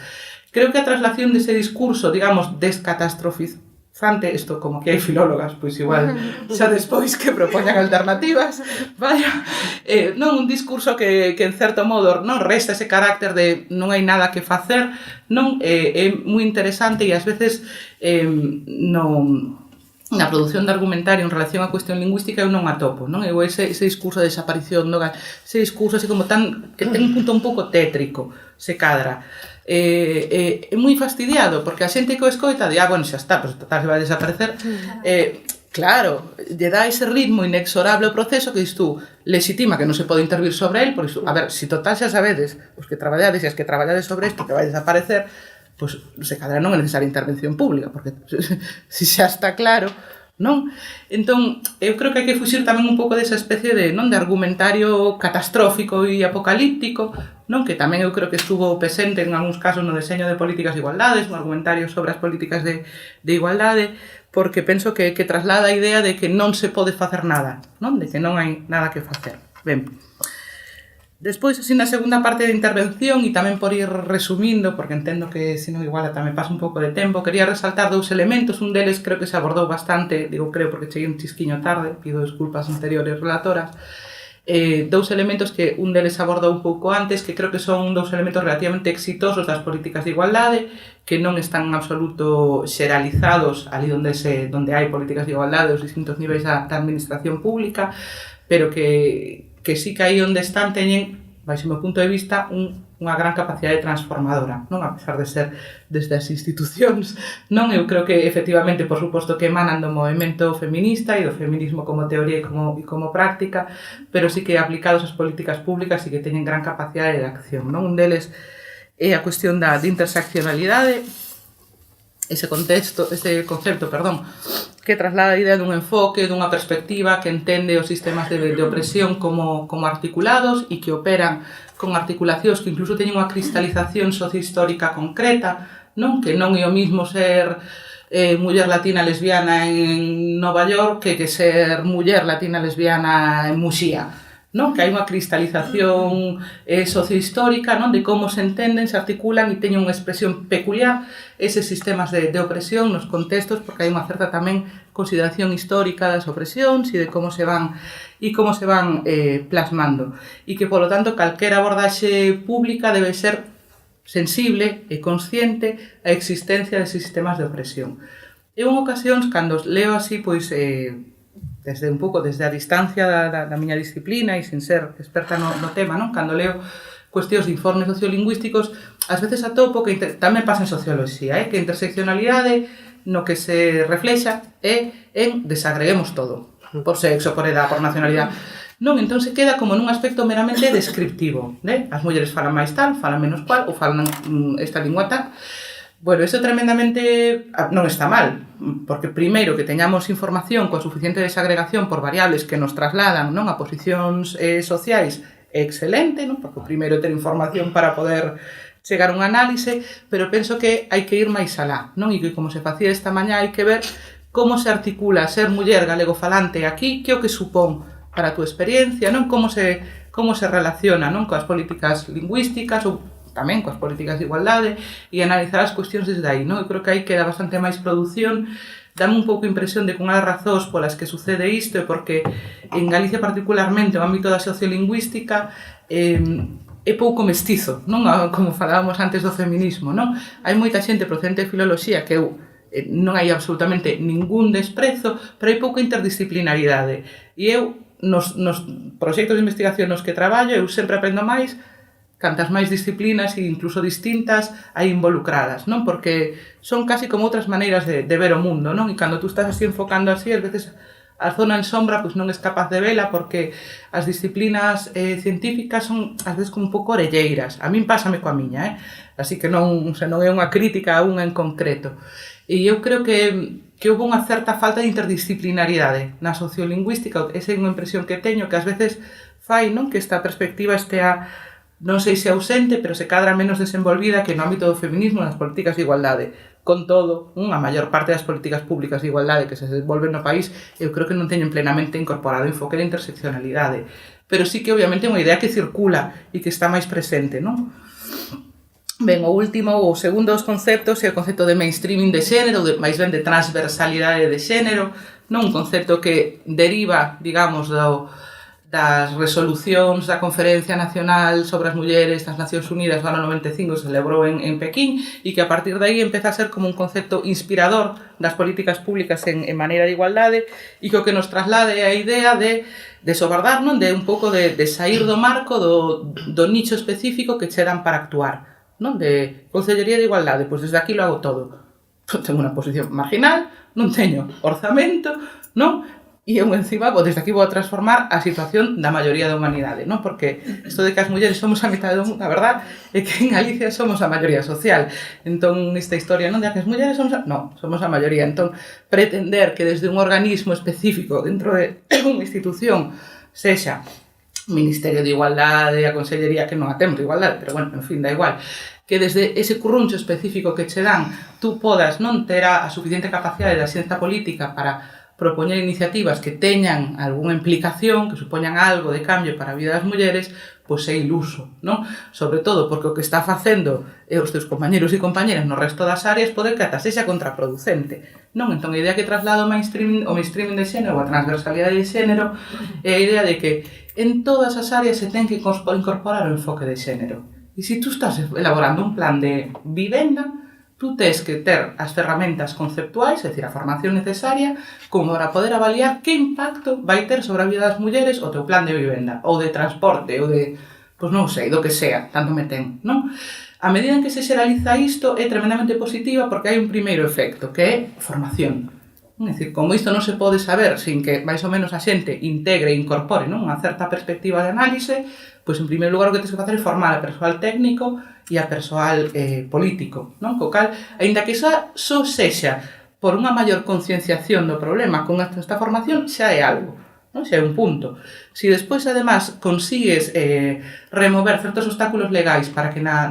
Creo que a traslación dese discurso, digamos, descatastrofizante, isto como que hai filólogas, pois igual xa despois que propoñan alternativas, vaya, non un discurso que en certo modo non resta ese carácter de non hai nada que facer, non é moi interesante e ás veces na produción de argumentario en relación á cuestión lingüística eu non atopo, non? Eu ese discurso de desaparición, non? Ese discurso así como tan que ten un punto un pouco tétrico, se cadra. É moi fastidiado, porque a xente que o escoita di, bueno, xa está, pues total se vai desaparecer. Claro, lle dá ese ritmo inexorable ao proceso que dis tú, legitima que non se pode intervir sobre el, por iso, a ver, se total xa sabedes, os que traballades e as que traballades sobre isto que vai desaparecer, pois se cadra non é necesaria intervención pública, porque se xa está claro, non? Entón, eu creo que hai que fuxir tamén un pouco desa especie de, non, de argumentario catastrófico e apocalíptico, non? Que tamén eu creo que estuvo presente en algúns casos no deseño de políticas de igualdades, un argumentario sobre as políticas de igualdade, porque penso que traslada a idea de que non se pode facer nada, non? De que non hai nada que facer. Ben, despois, así, na segunda parte da intervención, e tamén por ir resumindo, porque entendo que, senón, igual tamén pasa un pouco de tempo, quería resaltar dous elementos. Un deles creo que se abordou bastante, digo creo porque cheguei un chisquiño tarde, pido desculpas anteriores relatoras, dous elementos que un deles abordou un pouco antes, que creo que son dous elementos relativamente exitosos das políticas de igualdade, que non están en absoluto xeralizados ali onde hai políticas de igualdade os distintos niveis da administración pública, pero que sí que aí onde están teñen, baixo o meu punto de vista, unha gran capacidade transformadora, non? A pesar de ser desde as institucións, non? Eu creo que, efectivamente, por suposto que emanan do movimento feminista e do feminismo como teoría e como práctica, pero sí que aplicados ás políticas públicas sí que teñen gran capacidade de acción, non? Un deles é a cuestión de interseccionalidade, ese concepto, que traslada a idea dun enfoque, dunha perspectiva que entende os sistemas de opresión como articulados e que operan con articulacións que incluso teñen unha cristalización sociohistórica concreta, non? Que non é o mismo ser muller latina lesbiana en Nova York que ser muller latina lesbiana en Muxía, non? Que hai unha cristalización sociohistórica, non? De como se entenden, se articulan e teñen unha expresión peculiar eses sistemas de opresión nos contextos, porque hai unha certa tamén consideración histórica das opresións e de como se van plasmando. E que, polo tanto, calquera abordaxe pública debe ser sensible e consciente a existencia deses sistemas de opresión. Eu, en ocasións, cando leo así, pois, desde a distancia da miña disciplina e sin ser experta no tema, non? Cando leo cuestións de informes sociolingüísticos, ás veces atopo que tamén pasa en socioloxía, que a interseccionalidade no que se reflexa é en desagreguemos todo, por sexo, por edad, por nacionalidade. Non, entón se queda como nun aspecto meramente descriptivo, as mulleres falan máis tal, falan menos cual, ou falan esta lingua tal. Bueno, iso tremendamente non está mal, porque primeiro que teñamos información coa suficiente desagregación por variables que nos trasladan, non, a posicións sociais é excelente, non? Porque primeiro ter información para poder chegar a un análise, pero penso que hai que ir máis alá, non? E que como se facía esta mañá hai que ver como se articula ser muller galegofalante aquí, que o que supón para a túa experiencia, non? Como se relaciona, non? Coas políticas lingüísticas ou tamén coas políticas de igualdade e analizar as cuestións desde aí, non? Eu creo que aí queda bastante máis produción. Dame un pouco a impresión de que unha das razóns polas que sucede isto é porque en Galicia particularmente o ámbito da sociolingüística é pouco mestizo, non? Como falábamos antes do feminismo, non? Hai moita xente procedente de filoloxía que non hai absolutamente ningún desprezo, pero hai pouca interdisciplinaridade. E eu, nos proxectos de investigación nos que traballo, eu sempre aprendo máis cantas máis disciplinas e incluso distintas hai involucradas, non? Porque son casi como outras maneiras de ver o mundo, non? E cando tú estás así enfocando así, ás veces a zona en sombra pois non es capaz de vela porque as disciplinas científicas son ás veces como un pouco orelleiras. A min pásame coa miña, así que non é unha crítica a unha en concreto. E eu creo que houve unha certa falta de interdisciplinaridade na sociolingüística, esa é unha impresión que teño, que ás veces fai, non? Que esta perspectiva estea non sei se ausente, pero se cadra menos desenvolvida que no ámbito do feminismo nas políticas de igualdade. Con todo, a maior parte das políticas públicas de igualdade que se desenvolven no país, eu creo que non teñen plenamente incorporado o enfoque da interseccionalidade. Pero sí que, obviamente, é unha idea que circula e que está máis presente, non? Ben, o segundo dos conceptos é o concepto de mainstreaming de xénero, máis ben de transversalidade de xénero, non? Un concepto que deriva, digamos, das resolucións da Conferencia Nacional sobre as Mulleres das Nacións Unidas do ano 95 se celebrou en Pequín e que a partir de aí empeza a ser como un concepto inspirador das políticas públicas en maneira de igualdade e que o que nos traslade é a idea de sobardar, non? De un pouco de sair do marco do nicho específico que che dan para actuar, non? De Consellería de Igualdade, pois desde aquí lo hago todo. Tengo unha posición marginal, non teño orzamento, non? E eu encima, desde aquí vou a transformar a situación da maioría da humanidade, non? Porque isto de que as mulleres somos a mitad do mundo, a verdad é que en Galicia somos a maioría social. Entón, nesta historia, non? De que as mulleres somos a maioría. Entón, pretender que desde un organismo específico dentro de unha institución sexa Ministerio de Igualdade, a Consellería, que non a temos de igualdade, pero bueno, en fin, da igual, que desde ese curruncho específico que che dan tú podas non ter a suficiente capacidade da xencia política para propoñer iniciativas que teñan algunha implicación, que supoñan algo de cambio para a vida das mulleres, pois é iluso, non? Sobre todo porque o que está facendo os teus compañeros e compañeras no resto das áreas pode que ata sexa contraproducente, non? Entón, a idea que traslado o mainstreaming de xénero, ou a transversalidade de xénero, é a idea de que en todas as áreas se ten que incorporar o enfoque de xénero. E se tú estás elaborando un plan de vivenda, tú tes que ter as ferramentas conceptuais, é dicir, a formación necesaria, como para poder avaliar que impacto vai ter sobre a vida das mulleres o teu plan de vivenda, ou de transporte, ou de, pois non sei, do que sea, tanto me ten, non? A medida en que se xeraliza isto é tremendamente positiva porque hai un primeiro efecto, que é formación. É dicir, como isto non se pode saber sin que máis ou menos a xente integre e incorpore, non? Unha certa perspectiva de análise, pois en primeiro lugar o que tens que facer é formar a persoal técnico e a persoal político, non? Co cal, aínda que só sexa por unha maior concienciación do problema con esta formación xa é algo, non? Xa é un punto. Si despois, además, consigues remover certos obstáculos legais para que na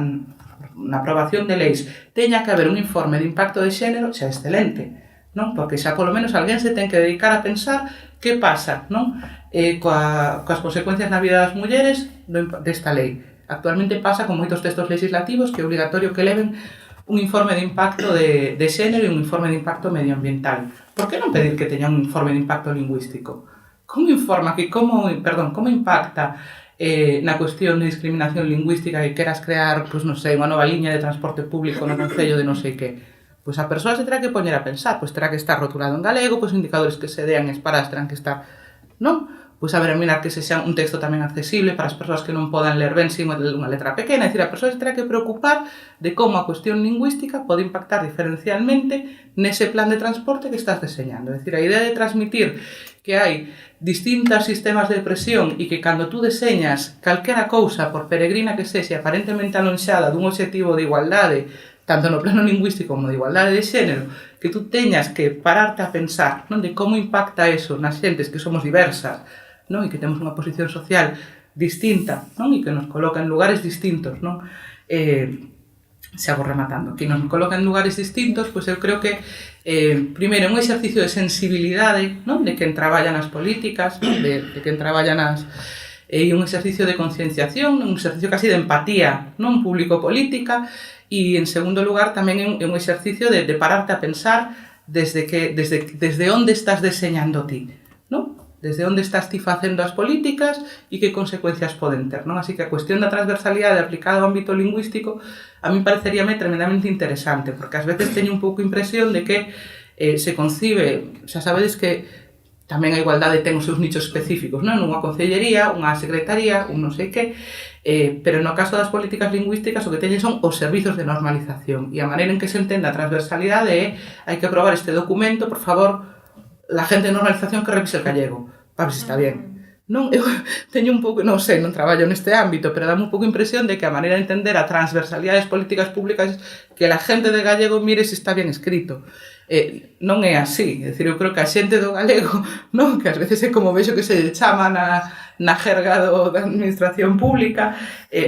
aprobación de leis teña que haber un informe de impacto de xénero, xa é excelente, non? Porque xa polo menos alguén se ten que dedicar a pensar que pasa, non? Coas consecuencias na vida das mulleres desta lei. Actualmente pasa con moitos textos legislativos que é obligatorio que leven un informe de impacto de xénero e un informe de impacto medioambiental. Por que non pedir que teña un informe de impacto lingüístico? Como impacta na cuestión de discriminación lingüística que queras crear, pois non sei, unha nova liña de transporte público no concello de non sei que? Pois a persoa se terá que poñer a pensar, pois terá que estar rotulado en galego, pois indicadores que se dean, esparadas terán que estar, non? Pois a ver, mirar que se xa un texto tamén accesible para as persoas que non podan ler ben sin unha letra pequena. É dicir, a persoa se terá que preocupar de como a cuestión lingüística pode impactar diferencialmente nese plan de transporte que estás deseñando. É dicir, a idea de transmitir que hai distintos sistemas de presión e que cando tú deseñas calquera cousa, por peregrina que sexa, aparentemente alonxada dun objetivo de igualdade, tanto no plano lingüístico como de igualdade de xénero, que tú teñas que pararte a pensar, non, de como impacta eso nas xentes que somos diversas, non, e que temos unha posición social distinta, non, e que nos coloca en lugares distintos, non? Xa vou rematando, que nos coloca en lugares distintos, pois eu creo que primeiro un exercicio de sensibilidade, non, de quen traballa nas políticas, non, de quen traballa nas e un exercicio de concienciación, un exercicio casi de empatía, non, público-política, e en segundo lugar tamén é un exercicio de pararte a pensar desde onde estás deseñando ti, non? Desde onde estás ti facendo as políticas e que consecuencias poden ter, non? Así que a cuestión da transversalidade aplicada ao ámbito lingüístico a mí pareceríame tremendamente interesante, porque ás veces teño un pouco impresión de que se concibe, xa sabedes que tamén a igualdade ten os seus nichos específicos, non? Unha concellería, unha secretaría, un non sei que, pero no caso das políticas lingüísticas o que teñen son os servizos de normalización e a maneira en que se entende a transversalidade é hai que aprobar este documento, por favor, la gente de normalización que revise el gallego, para ver se está bien. Non, eu teño un pouco, non sei, non traballo neste ámbito, pero dame un pouco a impresión de que a maneira de entender a transversalidade das políticas públicas que la gente de gallego mire se está bien escrito. Non é así, é dicir, eu creo que a xente do galego, non, que ás veces é como vexo que se chama na jerga da administración pública,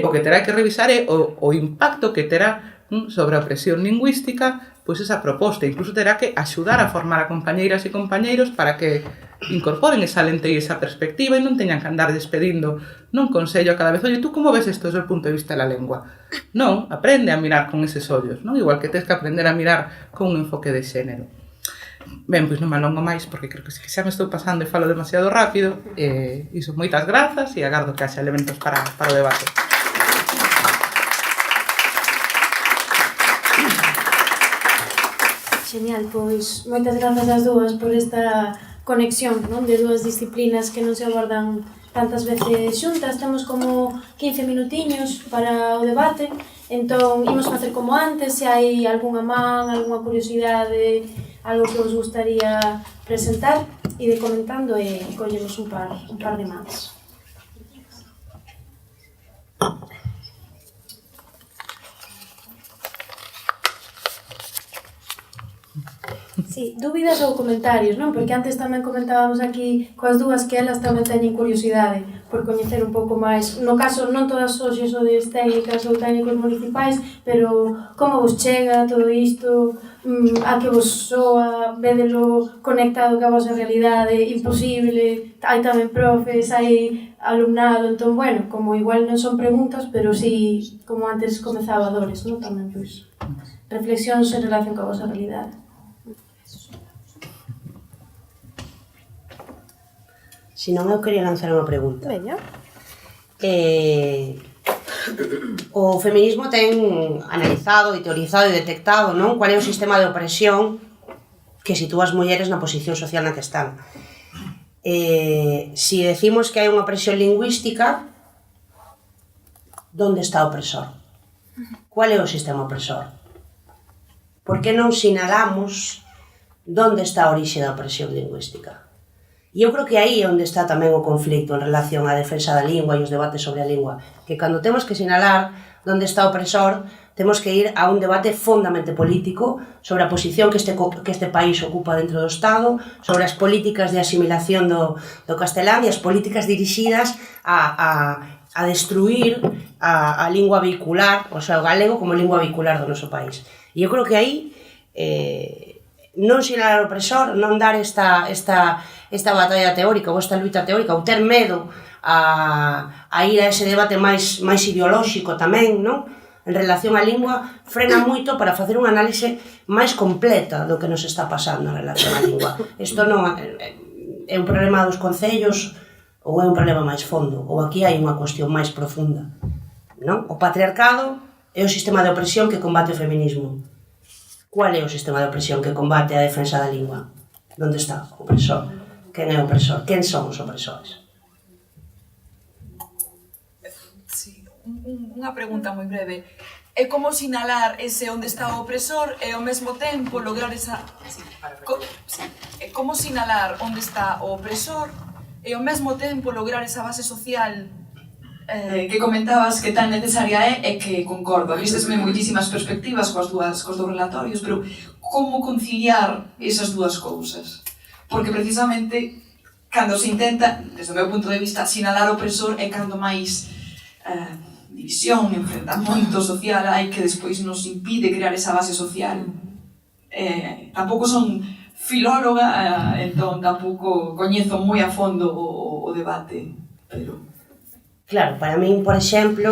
o que terá que revisar é o impacto que terá sobre a opresión lingüística, pois esa proposta, incluso terá que axudar a formar a compañeiras e compañeiros para que incorporen esa lente e esa perspectiva e non teñan que andar despedindo nun consello a cada vez. Oye, tú como ves isto desde o punto de vista da lengua? Non, aprende a mirar con eses ollos, non? Igual que tens que aprender a mirar con un enfoque de xénero. Ben, pois non me alongo máis, porque creo que xa me estou pasando e falo demasiado rápido. Iso, moitas grazas e agardo que haxa elementos para o debate. Genial, pois moitas grazas ás dúas por esta conexión, non, de dúas disciplinas que non se abordan tantas veces xuntas. Temos como 15 minutiños para o debate, entón imos facer como antes, se hai algunha man, algunha curiosidade, algo que vos gustaría presentar, ide comentando e collemos un par de mans. Sí, dúbidas ou comentarios, non? Porque antes tamén comentábamos aquí coas dúas que elas tamén teñen curiosidade por coñecer un pouco máis, no caso non todas hoxe sodes técnicas ou técnicos municipais, pero como vos chega todo isto, a que vos soa, védelo conectado ca vosa realidade, imposible, hai tamén profes, hai alumnado, entón, bueno, como igual non son preguntas, pero sí, como antes comezaba Dores, non? Tamén, pois, reflexións en relación ca vosa realidade. Si non, eu quería lanzar unha pregunta. Veña. O feminismo ten analizado e teorizado e detectado, non? Cual é o sistema de opresión que sitúa as mulleres na posición social na que están. Si decimos que hai unha opresión lingüística, onde está o opresor? Cual é o sistema opresor? Por que non sinalamos onde está a orixe da opresión lingüística? E eu creo que aí é onde está tamén o conflicto en relación á defensa da lingua e os debates sobre a lingua. Que cando temos que sinalar onde está o opresor, temos que ir a un debate fondamente político sobre a posición que este país ocupa dentro do Estado, sobre as políticas de asimilación do castelán e as políticas dirixidas a destruir a lingua vehicular, o sea, o galego como lingua vehicular do noso país. E eu creo que aí non sinalar o opresor, non dar esta batalla teórica ou esta luita teórica, ou ter medo a ir a ese debate máis ideolóxico tamén, non? En relación á lingua, frena moito para facer unha análise máis completa do que nos está pasando en relación á lingua. Isto non é un problema dos concellos ou é un problema máis fondo, ou aquí hai unha cuestión máis profunda, non? O patriarcado é o sistema de opresión que combate o feminismo. Qual é o sistema de opresión que combate a defensa da lingua? Onde está o opresor? Quen é o opresor? Quen son os opresores? Unha pregunta moi breve. É como sinalar ese onde está o opresor e ao mesmo tempo lograr esa... É como sinalar onde está o opresor e ao mesmo tempo lograr esa base social que comentabas que tan necesaria é que concordo. Vístesme moitísimas perspectivas cos dous relatorios, pero como conciliar esas dúas cousas? Porque precisamente cando se intenta, desde o meu punto de vista, sinalar o opresor é cando máis división, enfrentamento social hai que despois nos impide crear esa base social. Tampouco son filóloga, entón tampouco coñezo moi a fondo o debate, pero... Claro, para min, por exemplo,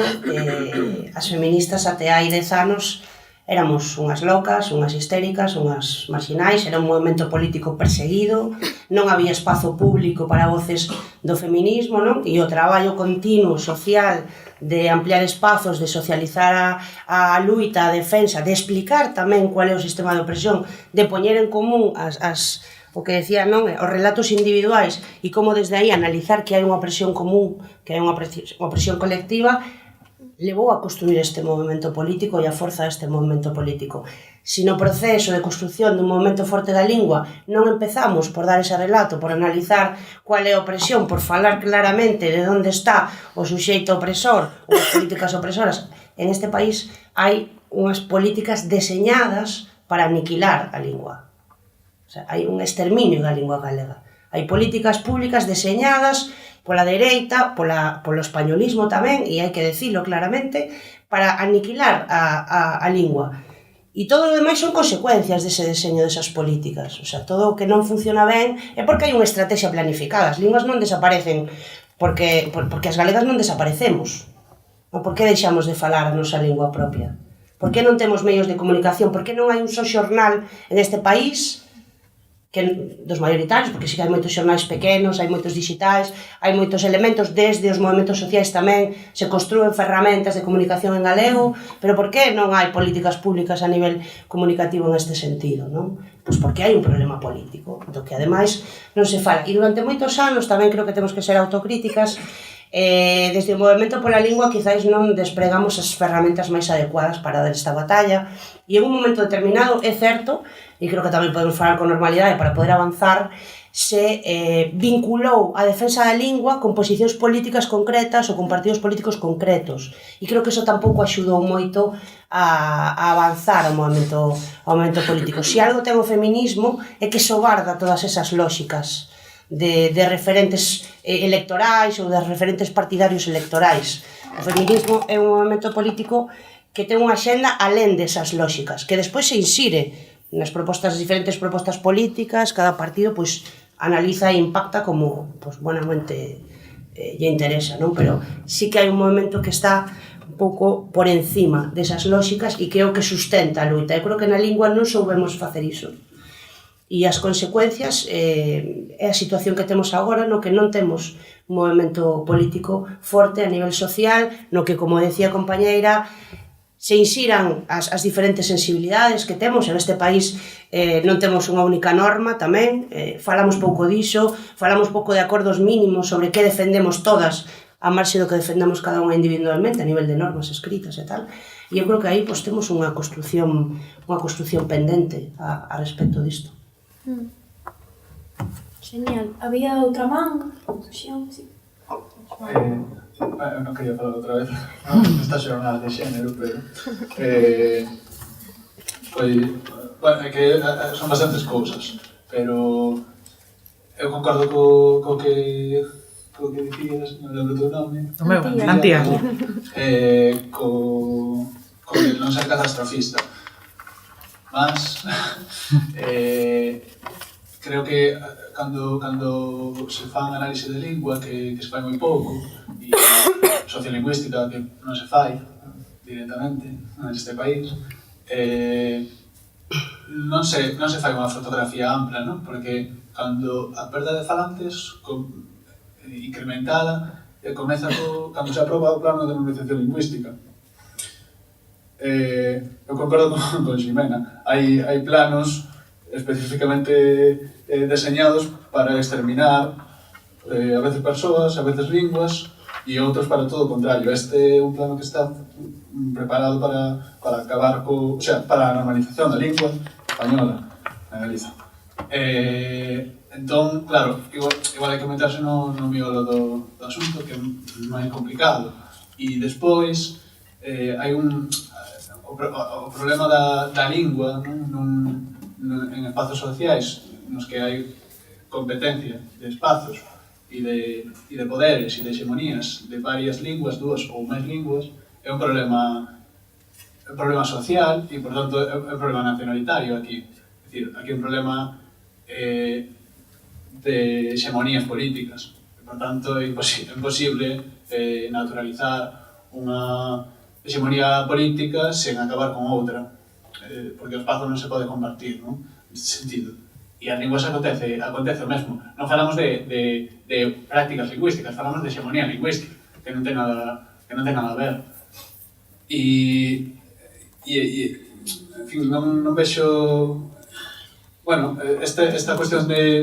as feministas até hai 10 anos éramos unhas locas, unhas histéricas, unhas marxinais, era un movimento político perseguido, non había espazo público para voces do feminismo, non? E o traballo continuo social de ampliar espazos, de socializar a luita, a defensa, de explicar tamén cual é o sistema de opresión, de poñer en común o que decía, non, os relatos individuais e como desde aí analizar que hai unha opresión común, que hai unha opresión colectiva, levou a construir este movimento político e a forza deste movimento político. Se no proceso de construcción dun movimento forte da lingua non empezamos por dar ese relato, por analizar cual é a opresión, por falar claramente de onde está o suxeito opresor ou as políticas opresoras, en este país hai unhas políticas deseñadas para aniquilar a lingua. O sea, hai un exterminio da lingua galega. Hai políticas públicas deseñadas pola dereita, polo españolismo tamén, e hai que dicilo claramente, para aniquilar a lingua. E todo o demais son consecuencias dese deseño desas políticas. O sea, todo o que non funciona ben é porque hai unha estrategia planificada. As linguas non desaparecen porque as galegas non desaparecemos. Por que deixamos de falar a nosa lingua propia? Por que non temos medios de comunicación? Por que non hai un só xornal en este país dos maioritarios, porque si que hai moitos xornais pequenos, hai moitos digitais, hai moitos elementos, desde os movimentos sociais tamén se construen ferramentas de comunicación en galego, pero por que non hai políticas públicas a nivel comunicativo en este sentido, non? Pois porque hai un problema político, do que ademais non se fala. E durante moitos anos tamén creo que temos que ser autocríticas. Desde o movimento pola lingua quizáis non despregamos as ferramentas máis adecuadas para dar esta batalla e en un momento determinado é certo, e creo que tamén podemos falar con normalidade para poder avanzar, se vinculou a defensa da lingua con posicións políticas concretas ou con partidos políticos concretos e creo que iso tampouco axudou moito a avanzar ao movimento político. Se algo ten o feminismo é que sobarda todas esas lóxicas de referentes electorais ou de referentes partidarios electorais. O feminismo é un movimento político que ten unha axenda alén desas lóxicas, que despois se insire nas diferentes propostas políticas, cada partido pois analiza e impacta como buenamente lle interesa, non? Pero sí que hai un movimento que está un pouco por encima desas lóxicas e que é o que sustenta a luita. Eu creo que na lingua non soubemos facer iso. E as consecuencias é a situación que temos agora, no que non temos un movimento político forte a nivel social, no que, como decía a compañeira, se insiran as diferentes sensibilidades que temos. En este país non temos unha única norma tamén, falamos pouco diso, falamos pouco de acordos mínimos sobre que defendemos todas, a marxe do que defendamos cada unha individualmente a nivel de normas escritas e tal. E eu creo que aí temos unha construción pendente a respecto disto. Genial. Había outra man? Xión, sí. Eu non quería falar outra vez nesta xornada de xénero, pero bueno, é que son bastantes cousas, pero eu concordo co que dicías, non lembro o teu nome. O meu, Antía. Co que non ser catastrofista. Mas creo que cando se fan análise de lingua, que se fai moi pouco, e sociolingüística, que non se fai directamente neste país, non se fai unha fotografía ampla, non? Porque cando a perda de falantes incrementada comeza cando se aproba o plano de normalización lingüística. Eu concordo con Ximena. Hai planos especificamente deseñados para exterminar a veces persoas, a veces linguas e outros para todo o contrario. Este é un plano que está preparado para acabar o sea, para a normalización da lingua española na Galiza. Entón, claro, igual hai que meterse no miolo do asunto, que é máis complicado. E despois hai o problema da lingua en espazos sociais nos que hai competencia de espazos e de poderes e de hexemonías de varias linguas, dúas ou máis linguas, é un problema social e, por tanto, é un problema nacionalitario aquí. É dicir, aquí é un problema de hexemonías políticas. Por tanto, é imposible naturalizar unha hexemonía política sen acabar con outra, porque o espazo non se pode compartir, non? Neste sentido. E as linguas acontece o mesmo. Non falamos de prácticas lingüísticas, falamos de hexemonía lingüística, que non ten nada a ver. E en fin, non vexo... Bueno, esta cuestión de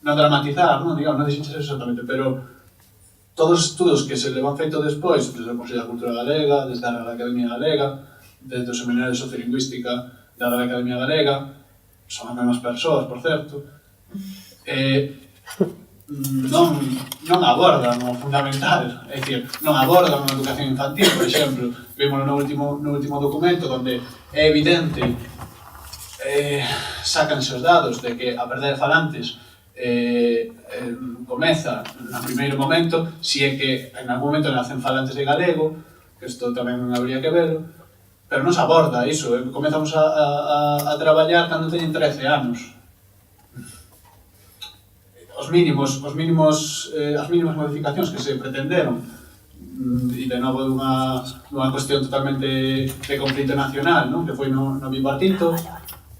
non dramatizar, non dixenches exactamente, pero todos os estudos que se levan feito despois, desde o Consello da Cultura Galega, desde a Real Academia Galega, desde o Seminario de Sociolingüística da Real Academia Galega, son as mesmas persoas, por certo, non abordan o fundamental, é dicir, non abordan a educación infantil, por exemplo, vimos no último documento onde é evidente, sácanse os dados de que a perda de falantes comeza no primeiro momento, si é que en algún momento nacen falantes de galego, que isto tamén habría que verlo, pero non se aborda iso, comezamos a traballar cando teñen 13 anos. As mínimas modificacións que se pretenderon, e de novo dunha cuestión totalmente de conflito nacional, non? Que foi no bipartito,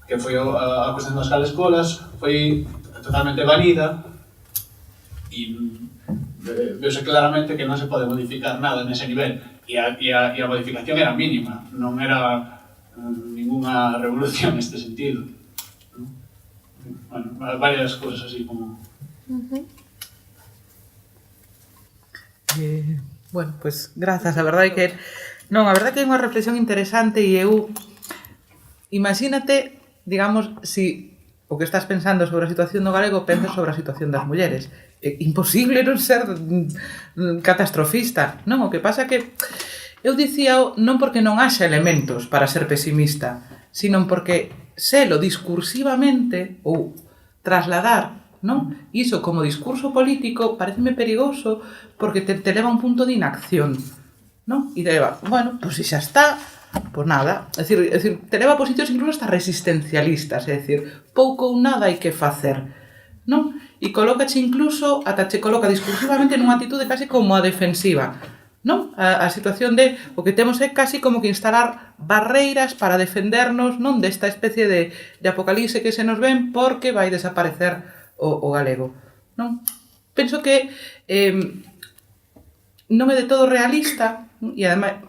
que foi a cuestión das escolas, foi totalmente vanida e veuse claramente que non se pode modificar nada nese nivel e a modificación era mínima, non era ninguna revolución neste sentido. Bueno, varias cousas así como... Bueno, pues grazas, a verdade que é unha reflexión interesante e eu imagínate, digamos, si o que estás pensando sobre a situación do galego pensas sobre a situación das mulleres. É imposible non ser catastrofista, non? O que pasa que eu dicía non porque non haxa elementos para ser pesimista, sino porque selo discursivamente ou trasladar, non? Iso como discurso político pareceme perigoso porque te leva a un punto de inacción, non? E te leva, bueno, pois se xa está, pois nada, é dicir, te leva a posicións incluso hasta resistencialistas, é dicir, pouco ou nada hai que facer, non? E colócache incluso, ata che coloca discursivamente nunha actitude casi como a defensiva, non? A situación de, o que temos é casi como que instalar barreiras para defendernos, non? Desta especie de apocalipse que se nos ven porque vai desaparecer o galego, non? Penso que non é de todo realista, e ademais,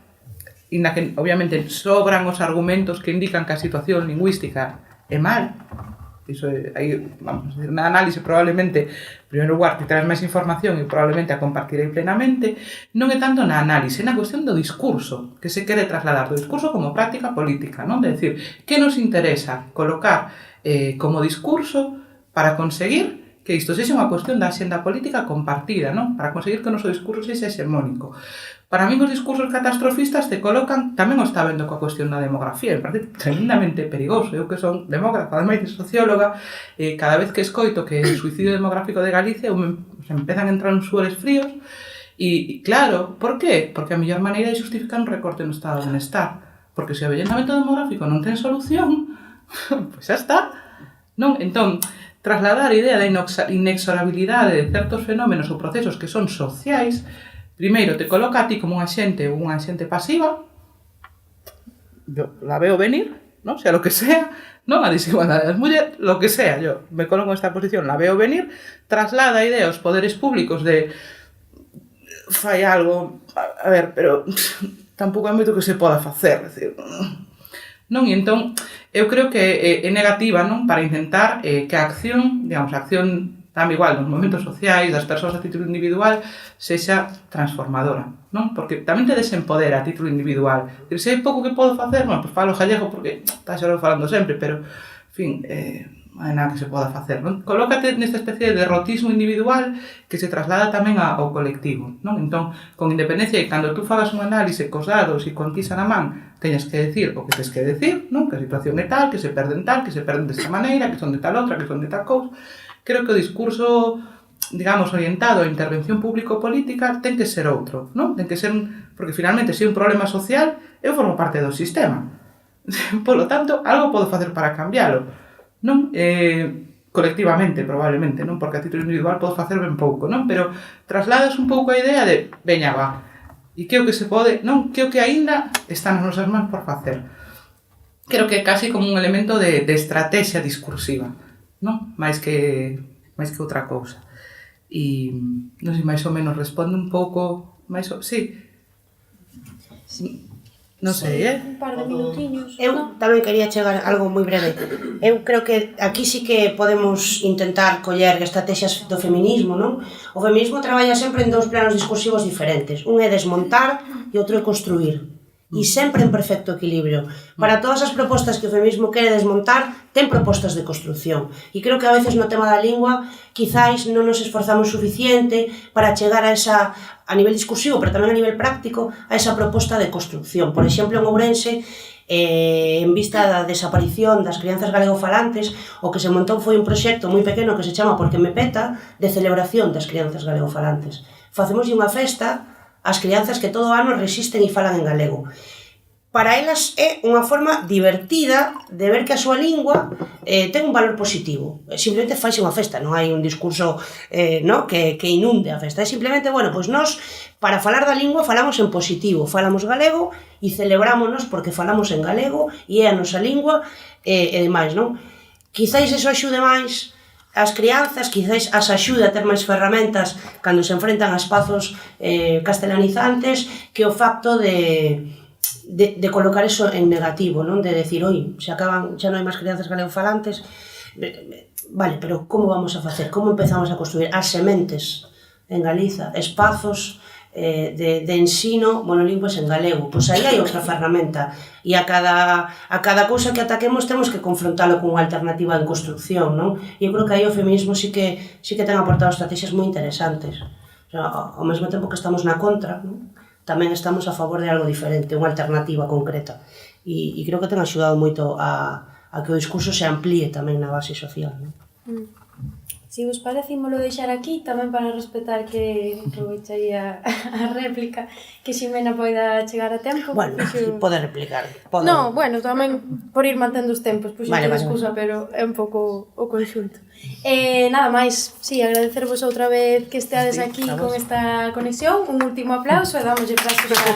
e na que obviamente sobran os argumentos que indican que a situación lingüística é mal, Iso é, aí, vamos a decir, na análise probablemente, en primeiro lugar, te traes máis información e probablemente a compartirei plenamente, non é tanto na análise, é na cuestión do discurso que se quere trasladar, do discurso como práctica política, non? De decir, que nos interesa colocar como discurso para conseguir que isto sexa unha cuestión da axenda política compartida, non? Para conseguir que o noso discurso sexa hegemónico. Para min os discursos catastrofistas te colocan, tamén o está vendo coa cuestión da demografía, me parece tremendamente perigoso. Eu que son demógrafa, ademais de socióloga, cada vez que escoito que o suicidio demográfico de Galicia se empezan a entrar uns suores fríos, e claro, por qué? Porque a mellor maneira de justificar un recorte no estado de benestar, porque se o avellentamento demográfico non ten solución, pois xa está, non? Entón, trasladar a idea da inexorabilidade de certos fenómenos ou procesos que son sociais, primeiro te coloca a ti como un axente pasiva, yo la veo venir, ¿no? Sea lo que sea, non a desigualdade das mulleres, lo que sea, yo me coloco en esta posición, la veo venir, traslada a idea aos poderes públicos de fai algo, a ver, pero tampouco é moito que se poda facer, decir, non? E entón, eu creo que é negativa, non? Para intentar que a acción, digamos, a acción tamén igual nos momentos sociais, das persoas a título individual, sexa transformadora, non? Porque tamén te desempodera a título individual. Se hai pouco que podo facer, bueno, pues falo gallego porque está xa falando sempre, pero, en fin, non hai nada que se poda facer, non? Colócate nesta especie de derrotismo individual que se traslada tamén ao colectivo, non? Entón, con independencia de cando tú fagas un análise cos dados e con tisa na man, teñas que decir o que tens que decir, non? Que a situación é tal, que se perden desta maneira, que son de tal outra, que son de tal cousa. Creo que o discurso, digamos, orientado a intervención público-política ten que ser outro, non? Ten que ser, porque finalmente se é un problema social, eu formo parte do sistema. Polo tanto, algo podo facer para cambiálo. Non? Colectivamente, probablemente, non? Porque a título individual podo facer ben pouco, non? Pero trasladas un pouco a idea de, veña, va, e que o que se pode, non? Que o que aínda está nas nosas mans por facer. Creo que é casi como un elemento de estrategia discursiva, non? Mais que outra cousa. E non sei, máis ou menos responde un pouco, máis ou... Sí. Non sei, Un par de minutiños. Eu tamén quería chegar a algo moi breve. Eu creo que aquí sí que podemos intentar coller estrategias do feminismo, non? O feminismo traballa sempre en dous planos discursivos diferentes. Un é desmontar e outro é construir. E sempre en perfecto equilibrio. Para todas as propostas que o feminismo quere desmontar, ten propostas de construcción. E creo que a veces no tema da lingua, quizáis non nos esforzamos suficiente para chegar a esa, a nivel discursivo, pero tamén a nivel práctico, a esa proposta de construcción. Por exemplo, en Ourense, en vista da desaparición das crianzas galegofalantes, o que se montou foi un proxecto moi pequeno que se chama Porque me peta, de celebración das crianzas galegofalantes. Facemoslle unha festa ás crianzas que todo o ano resisten e falan en galego. Para elas é unha forma divertida de ver que a súa lingua ten un valor positivo. Simplemente faixe unha festa, non hai un discurso que inunde a festa. É simplemente, bueno, pois nós, para falar da lingua, falamos en positivo. Falamos galego e celebrámonos porque falamos en galego e é a nosa lingua e demais, non? Quizáis eso axude máis as crianzas, quizáis as axude a ter máis ferramentas cando se enfrentan a espazos castelanizantes que o facto de colocar eso en negativo, non? De decir, oi, xa non hai máis crianzas galegofalantes, vale, pero como vamos a facer? Como empezamos a construir as sementes en Galiza, espazos de ensino monolingües en galego? Pois aí hai outra ferramenta e a cada cousa que ataquemos temos que confrontalo con unha alternativa en construcción, non? E eu creo que aí o feminismo sí que ten aportado estrategias moi interesantes. O sea, ao mesmo tempo que estamos na contra, non? Tamén estamos a favor de algo diferente, unha alternativa concreta. E creo que ten axudado moito a que o discurso se amplíe tamén na base social, non? Si vos parece, ímolo deixar aquí, tamén para respetar que aprovecharía a réplica, que Ximena poida chegar a tempo. Bueno, pode replicar. No, bueno, tamén por ir mantendo os tempos, pois vale, excusa, pero é un pouco o conxunto. Nada máis, sí, agradecervos outra vez que esteades aquí con esta conexión, un último aplauso e damoslle prazos a